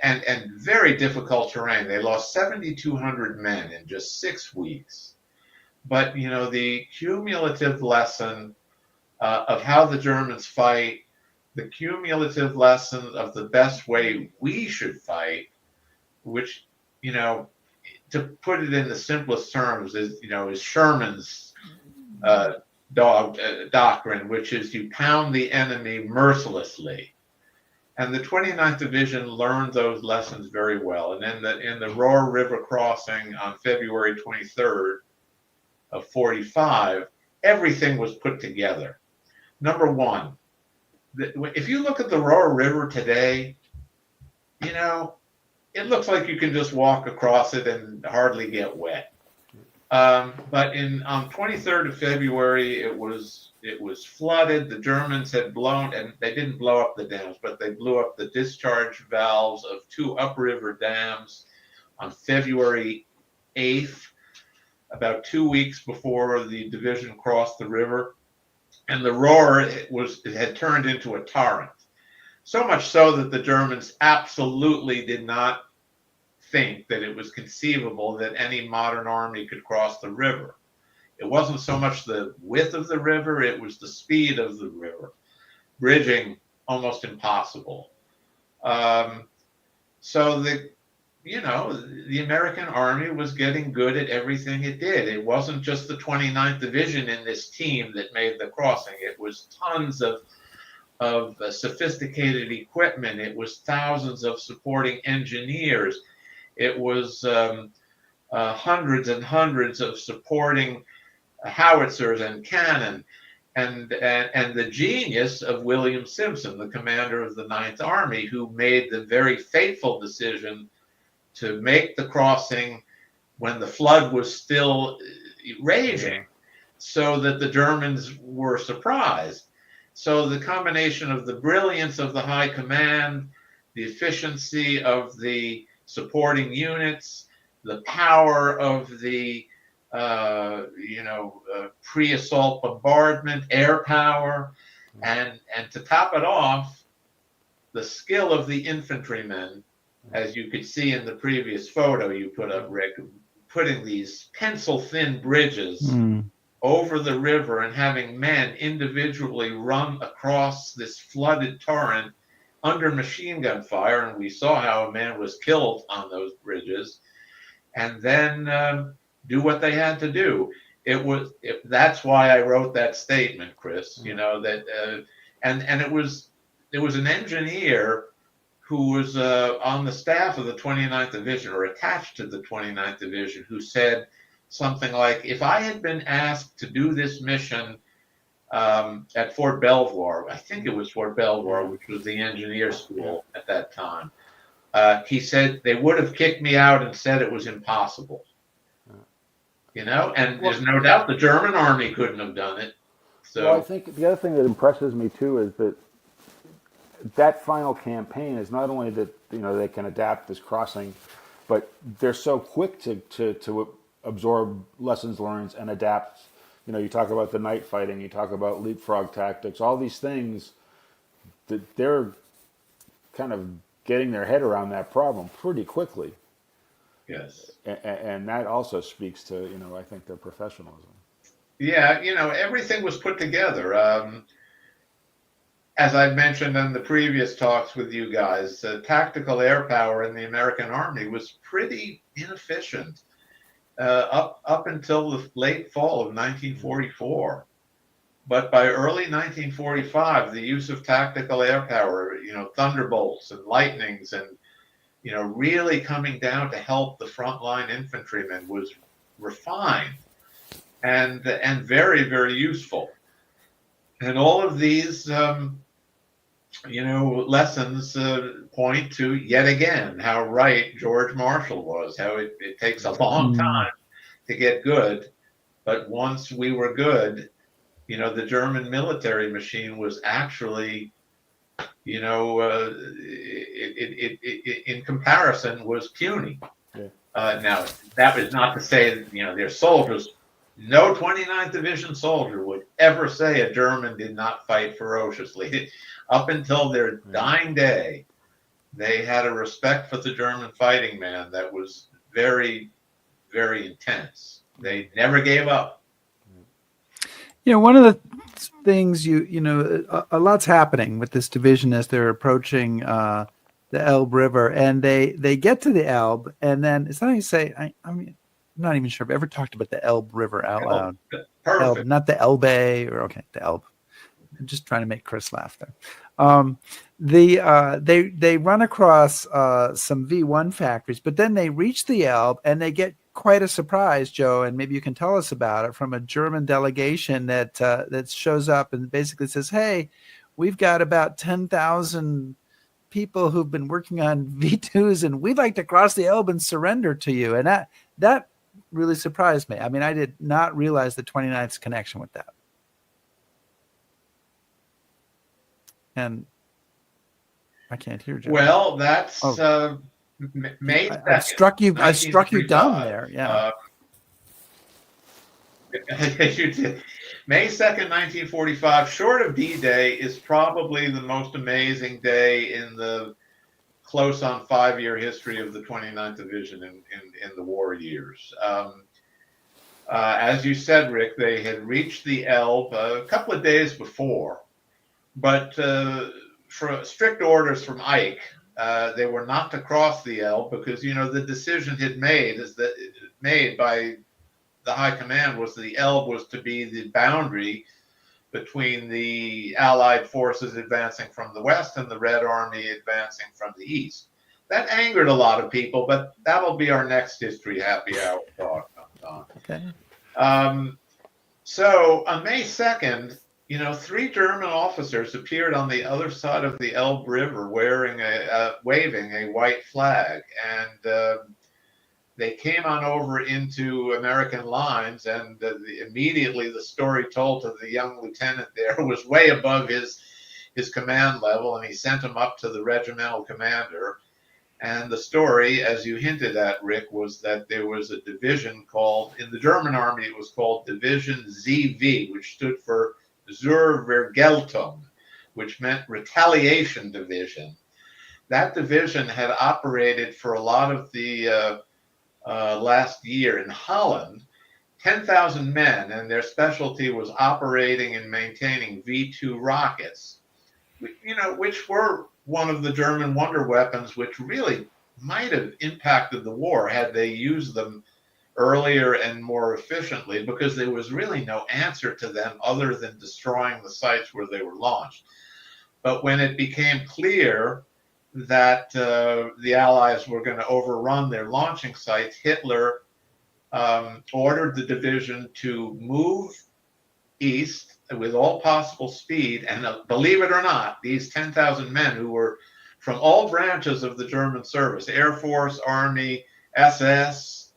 and very difficult terrain. They lost 7,200 men in just 6 weeks. But, the cumulative lesson of how the Germans fight, the cumulative lesson of the best way we should fight, which, to put it in the simplest terms, is Sherman's doctrine, which is you pound the enemy mercilessly. And the 29th Division learned those lessons very well. And in the Roer River crossing on February 23rd of 45, everything was put together. Number one, if you look at the Roer River today, it looks like you can just walk across it and hardly get wet. But on 23rd of February, it was flooded. The Germans had blown, and they didn't blow up the dams, but they blew up the discharge valves of 2 upriver dams on February 8th, about 2 weeks before the division crossed the river. And the Roer it had turned into a torrent. So much so that the Germans absolutely did not think that it was conceivable that any modern army could cross the river. It wasn't so much the width of the river, it was the speed of the river. Bridging, almost impossible. So the American army was getting good at everything it did. It wasn't just the 29th Division in this team that made the crossing. It was tons of sophisticated equipment. It was thousands of supporting engineers. It was hundreds and hundreds of supporting howitzers and cannon, and the genius of William Simpson, the commander of the 9th Army, who made the very fateful decision to make the crossing when the flood was still raging, so that the Germans were surprised. So the combination of the brilliance of the high command, the efficiency of the supporting units, the power of the pre-assault bombardment, air power, and to top it off, the skill of the infantrymen, as you could see in the previous photo you put up, Rick, putting these pencil-thin bridges over the river and having men individually run across this flooded torrent under machine gun fire, and we saw how a man was killed on those bridges, and then do what they had to do. That's why I wrote that statement, Chris. That and it was an engineer who was on the staff of the 29th Division or attached to the 29th Division who said something like, if I had been asked to do this mission at Fort Belvoir, I think it was Fort Belvoir, which was the engineer school at that time, he said they would have kicked me out and said it was impossible. And there's no doubt the German army couldn't have done it. So well, I think the other thing that impresses me too is that final campaign is not only that they can adapt this crossing, but they're so quick to absorb lessons learned and adapt. You talk about the night fighting, you talk about leapfrog tactics, all these things that they're kind of getting their head around that problem pretty quickly. Yes. And that also speaks to, I think their professionalism. Yeah, everything was put together. As I mentioned in the previous talks with you guys, tactical air power in the American Army was pretty inefficient up until the late fall of 1944. But by early 1945, the use of tactical air power, thunderbolts and lightnings and, really coming down to help the frontline infantrymen was refined and very, very useful. And all of these, lessons point to, yet again, how right George Marshall was, how it takes a long time to get good. But once we were good, the German military machine was actually, in comparison, was puny. Yeah. Now, that was not to say that, their soldiers, no 29th Division soldier would ever say a German did not fight ferociously. Up until their dying day, they had a respect for the German fighting man that was very, very intense. They never gave up. One of the things a lot's happening with this division as they're approaching the Elbe River, and they get to the Elbe, and then it's not even say. I'm not even sure I've ever talked about the Elbe River out loud. Perfect. Elbe, not the Elbe, the Elbe. I'm just trying to make Chris laugh there. They run across some V1 factories, but then they reach the Elbe and they get quite a surprise, Joe, and maybe you can tell us about it, from a German delegation that shows up and basically says, "Hey, we've got about 10,000 people who've been working on V2s, and we'd like to cross the Elbe and surrender to you." And that really surprised me. I mean, I did not realize the 29th's connection with that. And I can't hear Joe. Well, that's May 2nd. I struck you dumb there. Yeah. You did. May 2nd, 1945, short of D-Day, is probably the most amazing day in the close on 5-year history of the 29th Division in the war years. As you said, Rick, they had reached the Elbe a couple of days before, but for strict orders from Ike, they were not to cross the Elbe because, the decision made by the High Command was the Elbe was to be the boundary between the Allied forces advancing from the west and the Red Army advancing from the east. That angered a lot of people, but that'll be our next History Happy Hour talk. Okay. So on May 2nd, 3 German officers appeared on the other side of the Elbe River waving a white flag, and they came on over into American lines, and immediately the story told to the young lieutenant there was way above his command level, and he sent him up to the regimental commander. And the story, as you hinted at, Rick, was that there was a division called, in the German army, it was called Division ZV, which stood for Zur Vergeltung, which meant retaliation division. That division had operated for a lot of the last year in Holland, 10,000 men, and their specialty was operating and maintaining V-2 rockets, which were one of the German wonder weapons, which really might have impacted the war had they used them earlier and more efficiently, because there was really no answer to them other than destroying the sites where they were launched. But when it became clear that the Allies were going to overrun their launching sites, Hitler ordered the division to move east with all possible speed. And believe it or not, these 10,000 men who were from all branches of the German service, Air Force, Army, SS,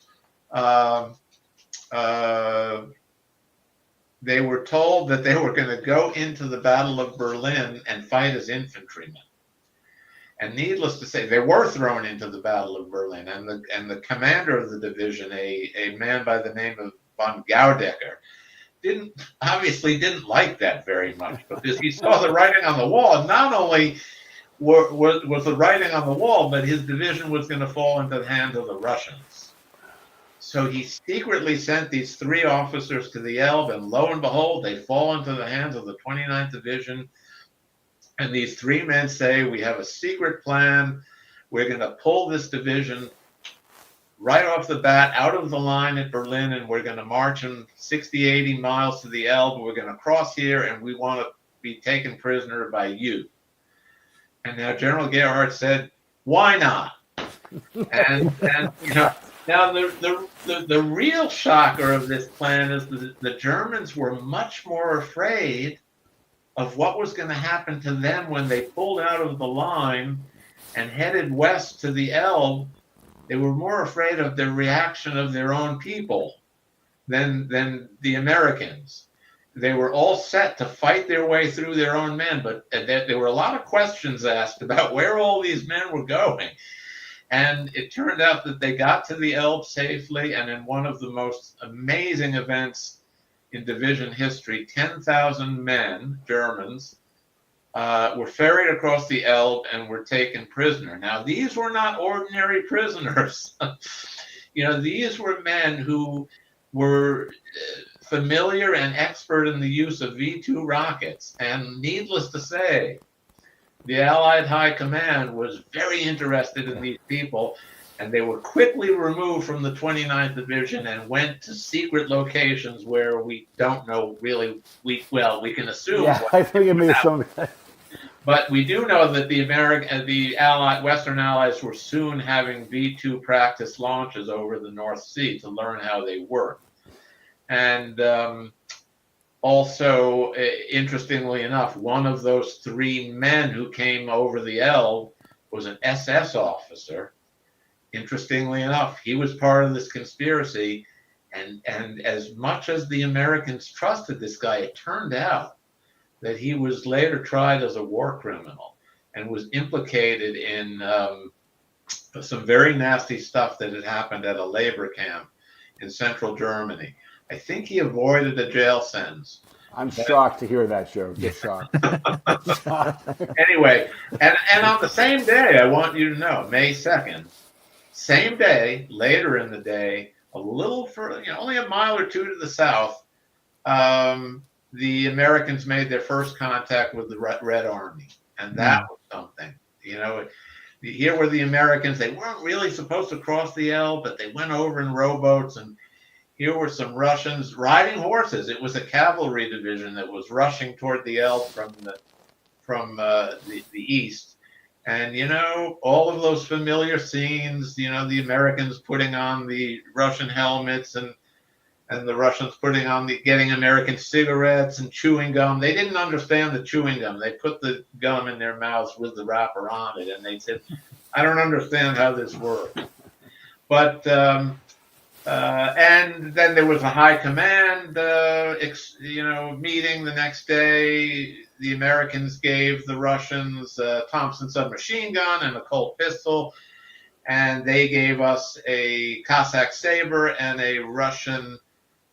they were told that they were going to go into the Battle of Berlin and fight as infantrymen. And needless to say, they were thrown into the Battle of Berlin. And the commander of the division, a man by the name of von Gaudecker, obviously didn't like that very much, because he saw the writing on the wall. And not only was the writing on the wall, but his division was going to fall into the hands of the Russians. So he secretly sent these 3 officers to the Elbe, and lo and behold, they fall into the hands of the 29th Division. And these 3 men say, we have a secret plan. We're going to pull this division right off the bat out of the line at Berlin, and we're going to march them 60, 80 miles to the Elbe. We're going to cross here, and we want to be taken prisoner by you. And now General Gerhardt said, why not? And now the real shocker of this plan is that the Germans were much more afraid of what was going to happen to them when they pulled out of the line and headed west to the Elbe. They were more afraid of the reaction of their own people than the Americans. They were all set to fight their way through their own men, but there were a lot of questions asked about where all these men were going. And it turned out that they got to the Elbe safely, and in one of the most amazing events in division history, 10,000 men, Germans, were ferried across the Elbe and were taken prisoner. Now, these were not ordinary prisoners. These were men who were familiar and expert in the use of V-2 rockets. And needless to say, the Allied High Command was very interested in these people, and they were quickly removed from the 29th Division and went to secret locations where we don't know really. We can assume. Yeah, I think it may some. But we do know that the Western Allies were soon having V-2 practice launches over the North Sea to learn how they work. And also, interestingly enough, one of those 3 men who came over the Elbe was an SS officer. Interestingly enough, he was part of this conspiracy. And as much as the Americans trusted this guy, it turned out that he was later tried as a war criminal and was implicated in some very nasty stuff that had happened at a labor camp in central Germany. I think he avoided a jail sentence. I'm shocked to hear that, Joe. Just shocked. Anyway, and on the same day, I want you to know, May 2nd, same day, later in the day, a little further, only a mile or 2 to the south, the Americans made their first contact with the Red Army. And that was something. Here were the Americans. They weren't really supposed to cross the Elbe, but they went over in rowboats, and here were some Russians riding horses. It was a cavalry division that was rushing toward the Elbe from the east. And, all of those familiar scenes, the Americans putting on the Russian helmets and the Russians getting American cigarettes and chewing gum. They didn't understand the chewing gum. They put the gum in their mouths with the wrapper on it. And they said, I don't understand how this works. But, and then there was a high command, meeting the next day. The Americans gave the Russians a Thompson submachine gun and a Colt pistol. and they gave us a Cossack saber and a Russian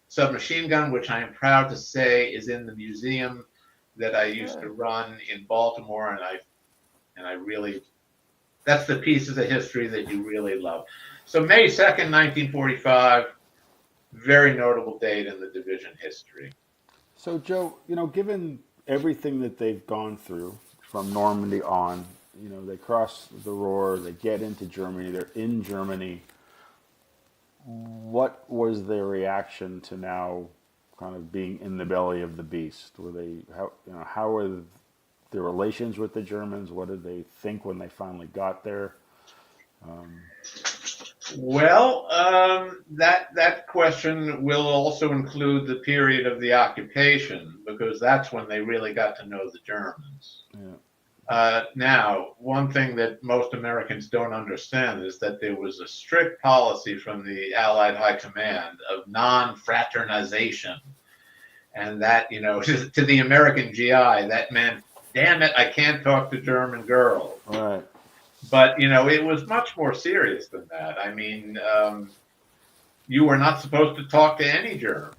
submachine gun, which I am proud to say is in the museum that I used to run in Baltimore, and I really, that's the pieces of history that you really love. So May 2nd, 1945, very notable date in the division history. So, Joe, given everything that they've gone through from Normandy on, they cross the Ruhr, they get into Germany, they're in Germany. What was their reaction to now kind of being in the belly of the beast? Were they, how were their relations with the Germans? What did they think when they finally got there? Well, that question will also include the period of the occupation, because that's when they really got to know the Germans. Yeah. Now, one thing that most Americans don't understand is that there was a strict policy from the Allied High Command of non-fraternization. And that, to the American GI, that meant, damn it, I can't talk to German girls. Right. But, it was much more serious than that. I mean, you were not supposed to talk to any German.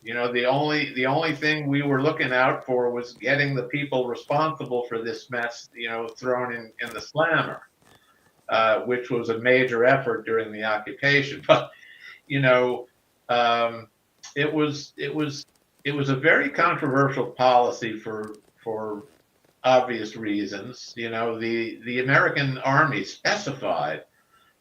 The only thing we were looking out for was getting the people responsible for this mess, thrown in the slammer, which was a major effort during the occupation. But, it was a very controversial policy for obvious reasons. The American Army specified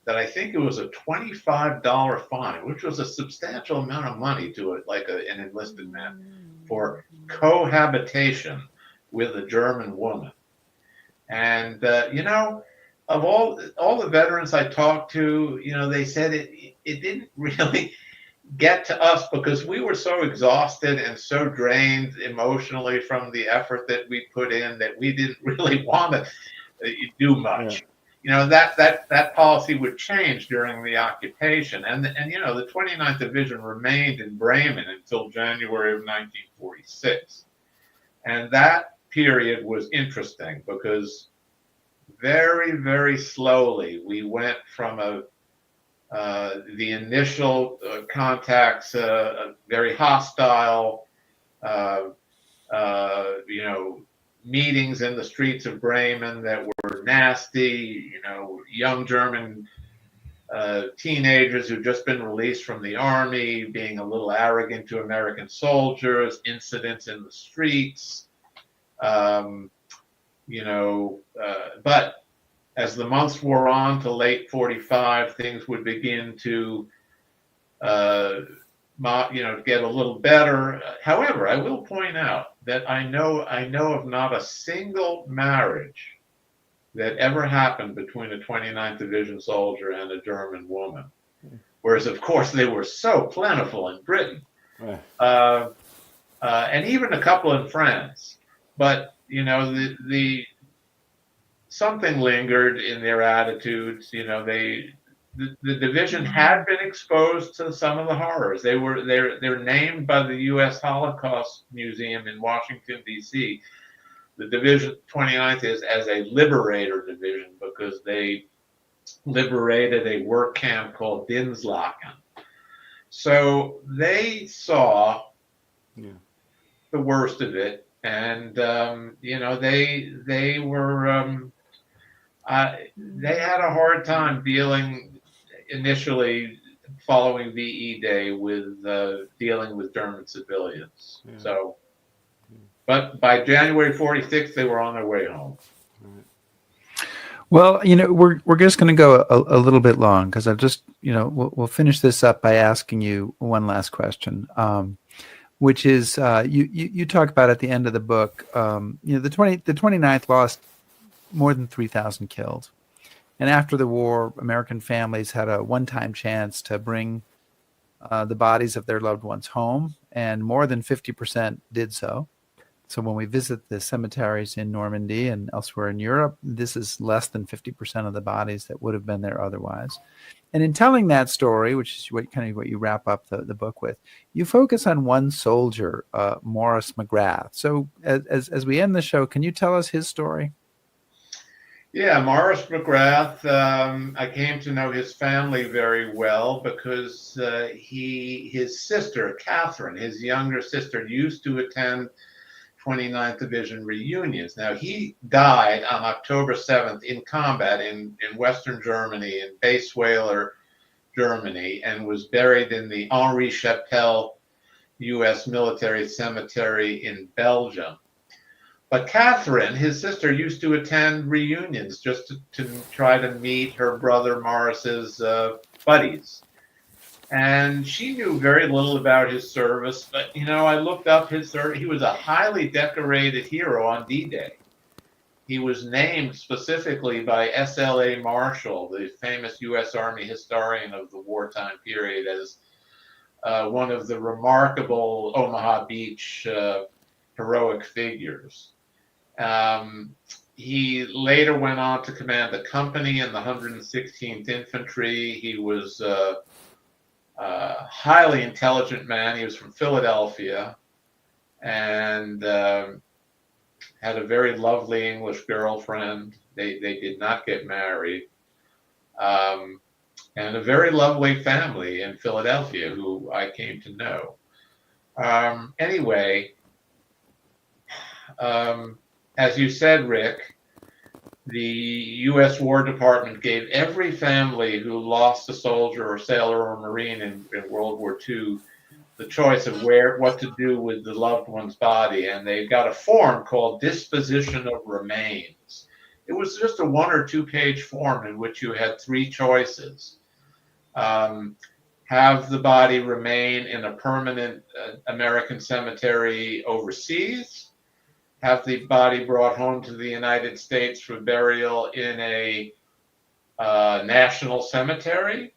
that I think it was a $25 fine, which was a substantial amount of money to it, like an enlisted man, for cohabitation with a German woman. And of all the veterans I talked to, they said it didn't really get to us because we were so exhausted and so drained emotionally from the effort that we put in that we didn't really want to do much. Yeah. That policy would change during the occupation, and the 29th Division remained in Bremen until January of 1946, and that period was interesting because very, very slowly we went from the initial contacts, very hostile, meetings in the streets of Bremen that were nasty, young German teenagers who'd just been released from the army being a little arrogant to American soldiers, incidents in the streets, but as the months wore on to late 45, things would begin to get a little better. However, I will point out that I know of not a single marriage that ever happened between a 29th Division soldier and a German woman. Whereas, of course, they were so plentiful in Britain, and even a couple in France. But the something lingered in their attitudes. The division had been exposed to some of the horrors. They're named by the U.S. Holocaust Museum in Washington, D.C. The division 29th is as a liberator division because they liberated a work camp called Dinslaken. So they saw the worst of it, and they were they had a hard time dealing initially following VE Day with dealing with German civilians. Yeah. So, but by January 46th, they were on their way home. Well, we're just going to go a little bit long because I've just, we'll finish this up by asking you one last question, which is you talk about at the end of the book, the 29th lost more than 3,000 killed. And after the war, American families had a one-time chance to bring the bodies of their loved ones home, and more than 50% did so. So when we visit the cemeteries in Normandy and elsewhere in Europe, this is less than 50% of the bodies that would have been there otherwise. And in telling that story, which is what you wrap up the book with, you focus on one soldier, Morris McGrath. So as we end the show, can you tell us his story? Yeah, Morris McGrath. I came to know his family very well because his sister, Catherine, his younger sister, used to attend 29th Division reunions. Now, he died on October 7th in combat in Western Germany, in Bayswaler, Germany, and was buried in the Henri Chapelle U.S. military cemetery in Belgium. But Catherine, his sister, used to attend reunions just to try to meet her brother Morris's buddies. And she knew very little about his service, but I looked up his service. He was a highly decorated hero on D-Day. He was named specifically by S.L.A. Marshall, the famous U.S. Army historian of the wartime period, as one of the remarkable Omaha Beach heroic figures. He later went on to command a company in the 116th Infantry. He was a highly intelligent man. He was from Philadelphia and had a very lovely English girlfriend. They did not get married. And a very lovely family in Philadelphia who I came to know. Anyway, as you said, Rick, the U.S. War Department gave every family who lost a soldier or sailor or Marine in World War II the choice of what to do with the loved one's body, and they got a form called Disposition of Remains. It was just a 1 or 2 page form in which you had 3 choices. Have the body remain in a permanent American cemetery overseas, have the body brought home to the United States for burial in a national cemetery,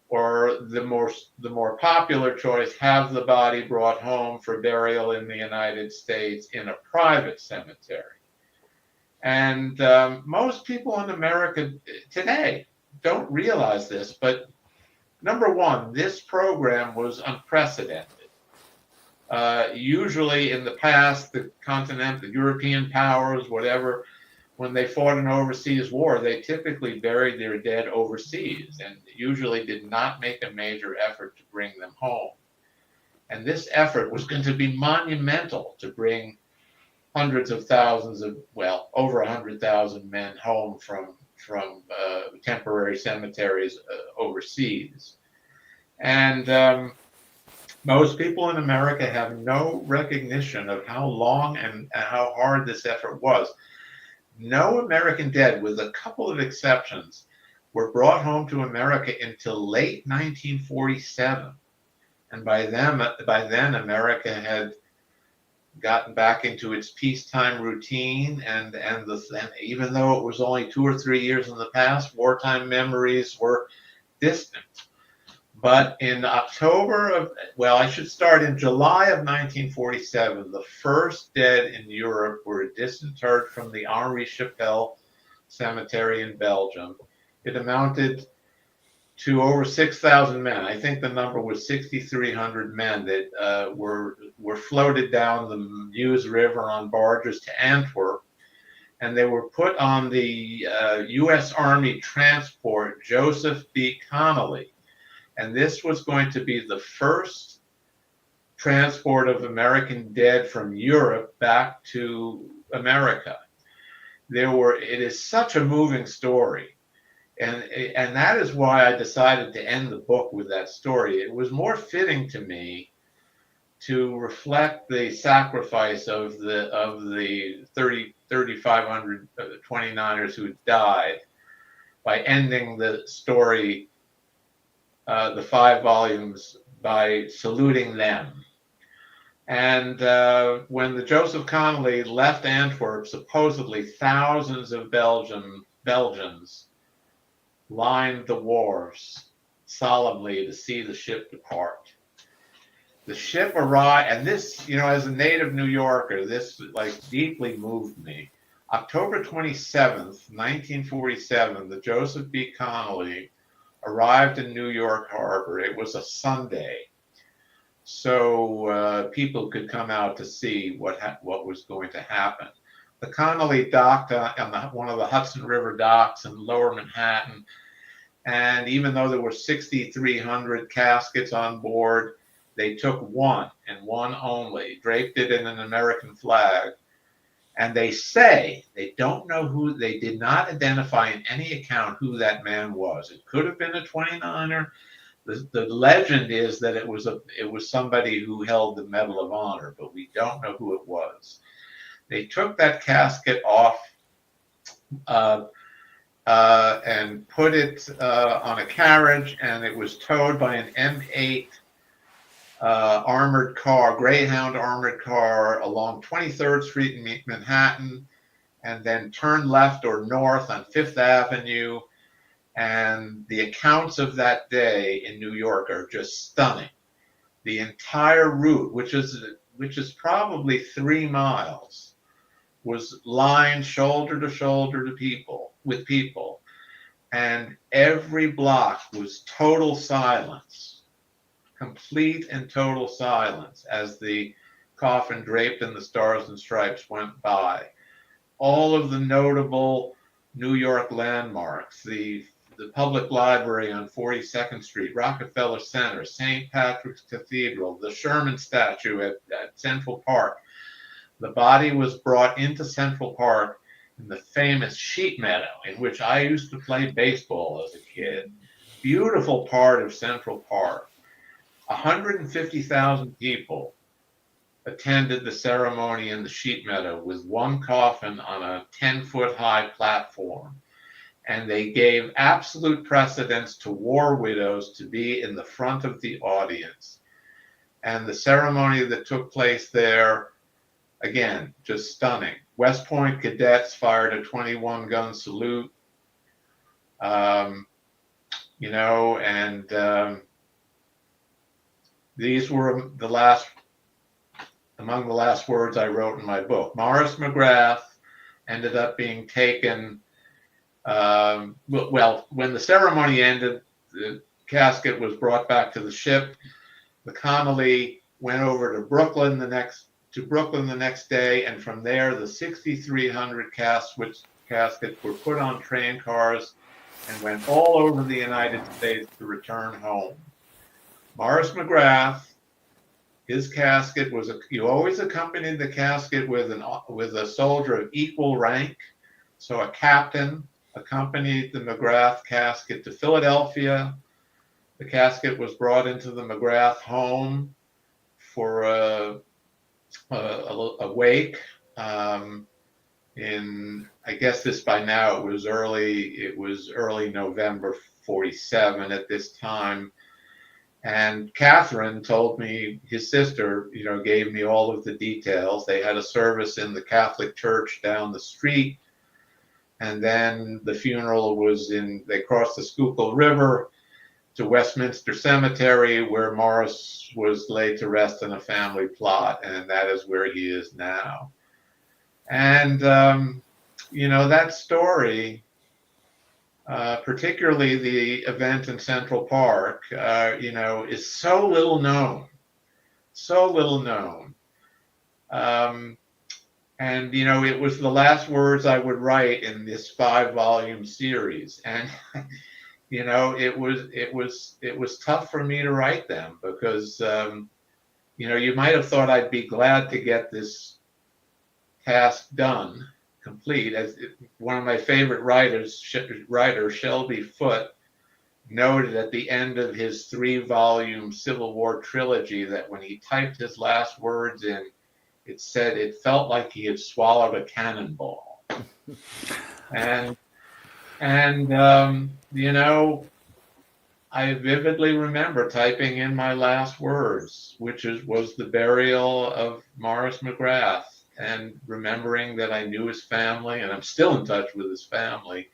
or the more popular choice, have the body brought home for burial in the United States in a private cemetery. And most people in America today don't realize this, but number one, this program was unprecedented. Usually in the past, the European powers, whatever, when they fought an overseas war, they typically buried their dead overseas and usually did not make a major effort to bring them home. And this effort was going to be monumental to bring hundreds of thousands of, over 100,000 men home from temporary cemeteries overseas. And most people in America have no recognition of how long and how hard this effort was. No American dead, with a couple of exceptions, were brought home to America until late 1947. And by then, America had gotten back into its peacetime routine, and even though it was only 2 or 3 years in the past, wartime memories were distant. But in I should start in July of 1947, the first dead in Europe were disinterred from the Henri Chapelle cemetery in Belgium. It amounted to over 6,000 men. I think the number was 6,300 men that were floated down the Meuse River on barges to Antwerp, and they were put on the U.S. Army transport Joseph B. Connolly. And this was going to be the first transport of American dead from Europe back to America. It is such a moving story. And that is why I decided to end the book with that story. It was more fitting to me to reflect the sacrifice of the 3,500 29ers who died by ending the story, the 5 volumes, by saluting them. And when the Joseph Connolly left Antwerp, supposedly thousands of Belgians lined the wharves solemnly to see the ship depart. The ship arrived, and this, as a native New Yorker, this deeply moved me. October 27th, 1947, the Joseph B. Connolly arrived in New York Harbor. It was a Sunday, so people could come out to see what was going to happen. the Connolly docked on one of the Hudson River docks in Lower Manhattan. And even though there were 6,300 caskets on board, they took one and one only, draped it in an American flag. And they say they don't know who, they did not identify in any account who that man was. It could have been a 29er. The legend is that it was somebody who held the Medal of Honor, but we don't know who it was. They took that casket off and put it on a carriage, and it was towed by an M8 armored car, Greyhound armored car, along 23rd Street in Manhattan, and then turned left or north on Fifth Avenue. And the accounts of that day in New York are just stunning. The entire route, which is probably 3 miles, was lined shoulder to shoulder with people, and every block was total silence, complete and total silence, as the coffin draped in the Stars and Stripes went by. All of the notable New York landmarks, the public library on 42nd Street, Rockefeller Center, St. Patrick's Cathedral, the Sherman statue at Central Park. The body was brought into Central Park in the famous sheep meadow in which I used to play baseball as a kid. Beautiful part of Central Park. 150,000 people attended the ceremony in the sheep meadow with one coffin on a 10-foot high platform. And they gave absolute precedence to war widows to be in the front of the audience. And the ceremony that took place there, again, just stunning. West Point cadets fired a 21-gun salute, these were among the last words I wrote in my book. Morris McGrath ended up being taken. When the ceremony ended, the casket was brought back to the ship. The Connolly went over to Brooklyn the next day, and from there the 6,300 caskets were put on train cars and went all over the United States to return home. Morris McGrath, his casket you always accompanied the casket with a soldier of equal rank. So a captain accompanied the McGrath casket to Philadelphia. The casket was brought into the McGrath home for a wake. I guess this by now it was early November 47 at this time. And Catherine told me, his sister, gave me all of the details. They had a service in the Catholic church down the street. And then the funeral they crossed the Schuylkill River to Westminster Cemetery, where Morris was laid to rest in a family plot. And that is where he is now. And, that story, particularly the event in Central Park, is so little known. And, it was the last words I would write in this 5-volume series. And, it was tough for me to write them because, you might have thought I'd be glad to get this task done, complete. As one of my favorite writers, Shelby Foote, noted at the end of his 3-volume Civil War trilogy that when he typed his last words in, it said it felt like he had swallowed a cannonball. and I vividly remember typing in my last words, which was the burial of Morris McGrath, and remembering that I knew his family, and I'm still in touch with his family.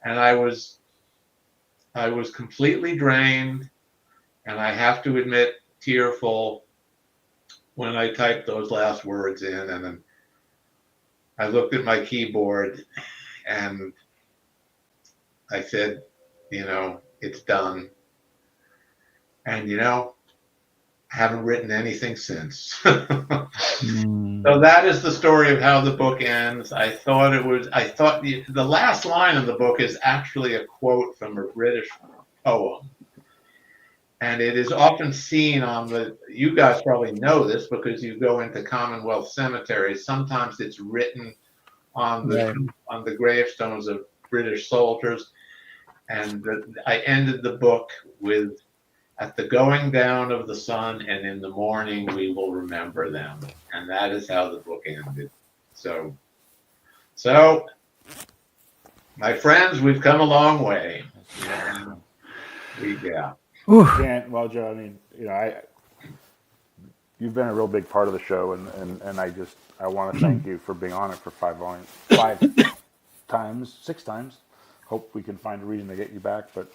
And I was completely drained, and I have to admit, tearful, when I typed those last words in. And then I looked at my keyboard and I said, it's done. And, I haven't written anything since. So that is the story of how the book ends. I thought the last line of the book is actually a quote from a British poem. And it is often seen you guys probably know this because you go into Commonwealth cemeteries. Sometimes it's written on the gravestones of British soldiers. And I ended the book with, "At the going down of the sun and in the morning, we will remember them." And that is how the book ended. So my friends, we've come a long way. Yeah. Dan, well, Joe, I mean, you've been a real big part of the show, and I want to thank you for being on it for 5 times, 6 times. Hope we can find a reason to get you back, but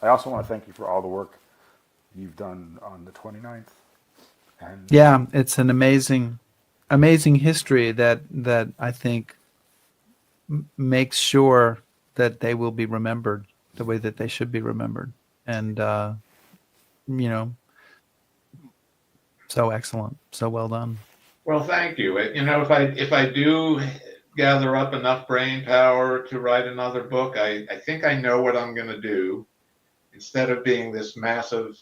I also want to thank you for all the work you've done on the 29th. And yeah, it's an amazing history that I think makes sure that they will be remembered the way that they should be remembered. And so excellent, so well done. Well, thank you. If I do gather up enough brain power to write another book, I think I know what I'm going to do. Instead of being this massive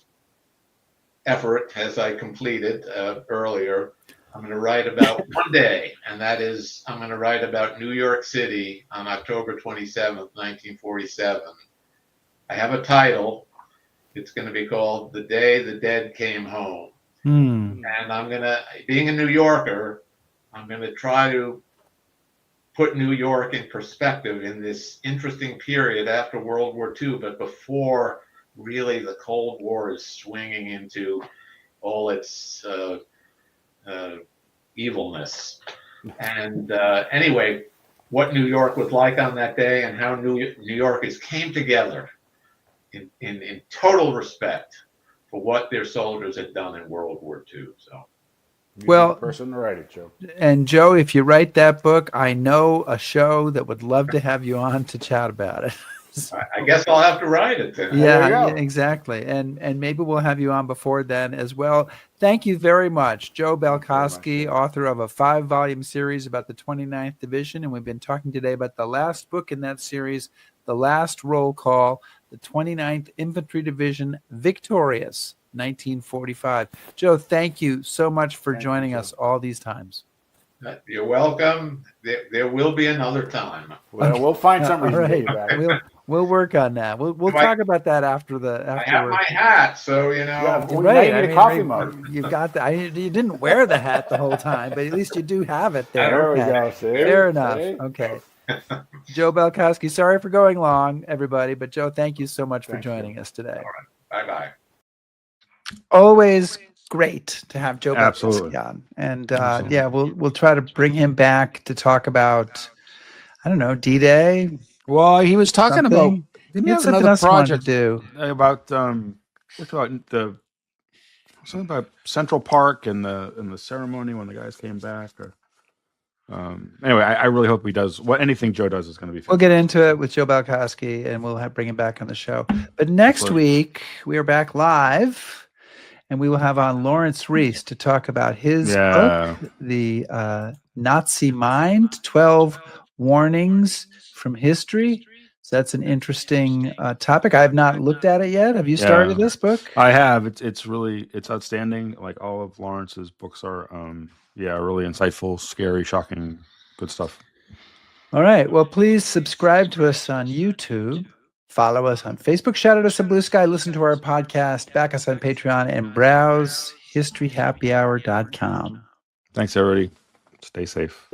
effort as I completed earlier, I'm going to write about one day, and that is I'm going to write about New York City on October 27th, 1947. I have a title. It's going to be called "The Day the Dead Came Home." And being a New Yorker, I'm going to try to put New York in perspective in this interesting period after World War II, but before really the Cold War is swinging into all its evilness. And anyway, what New York was like on that day and how New Yorkers came together in total respect for what their soldiers had done in World War II. So, you're the person to write it, Joe. And Joe, if you write that book, I know a show that would love to have you on to chat about it. I guess I'll have to write it then. Yeah, exactly. And maybe we'll have you on before then as well. Thank you very much. Joe Balkoski, author of a 5-volume series about the 29th Division. And we've been talking today about the last book in that series, The Last Roll Call, the 29th Infantry Division, Victorious, 1945. Joe, thank you so much for joining us all these times. You're welcome. There will be another time. Well, we'll find some reason to get you back. We'll work on that. We'll talk about that after. I have my hat, so Yeah, we right. need a coffee mug. You've got that. You didn't wear the hat the whole time, but at least you do have it there. There we go. See? Fair enough. See? Okay. Joe Balkoski, sorry for going long, everybody, but Joe, thank you so much for joining us today. All right. Bye-bye. Always great to have Joe Absolutely. Balkoski on. And yeah, we'll try to bring him back to talk about, I don't know, D-Day. Well, he was talking about didn't he have something another else he wanted project to do about something about Central Park and the ceremony when the guys came back. Or anyway, I really hope he does anything Joe does is going to be. We'll get into it with Joe Balkoski, and we'll bring him back on the show. But next week we are back live, and we will have on Lawrence Rees to talk about his book, The Nazi Mind: 12 Warnings from History. So that's an interesting topic. I have not looked at it yet. Have you started this book? I have. It's outstanding. Like all of Lawrence's books are, really insightful, scary, shocking, good stuff. All right. Well, please subscribe to us on YouTube. Follow us on Facebook. Shout out us on Blue Sky. Listen to our podcast. Back us on Patreon and browse historyhappyhour.com. Thanks, everybody. Stay safe.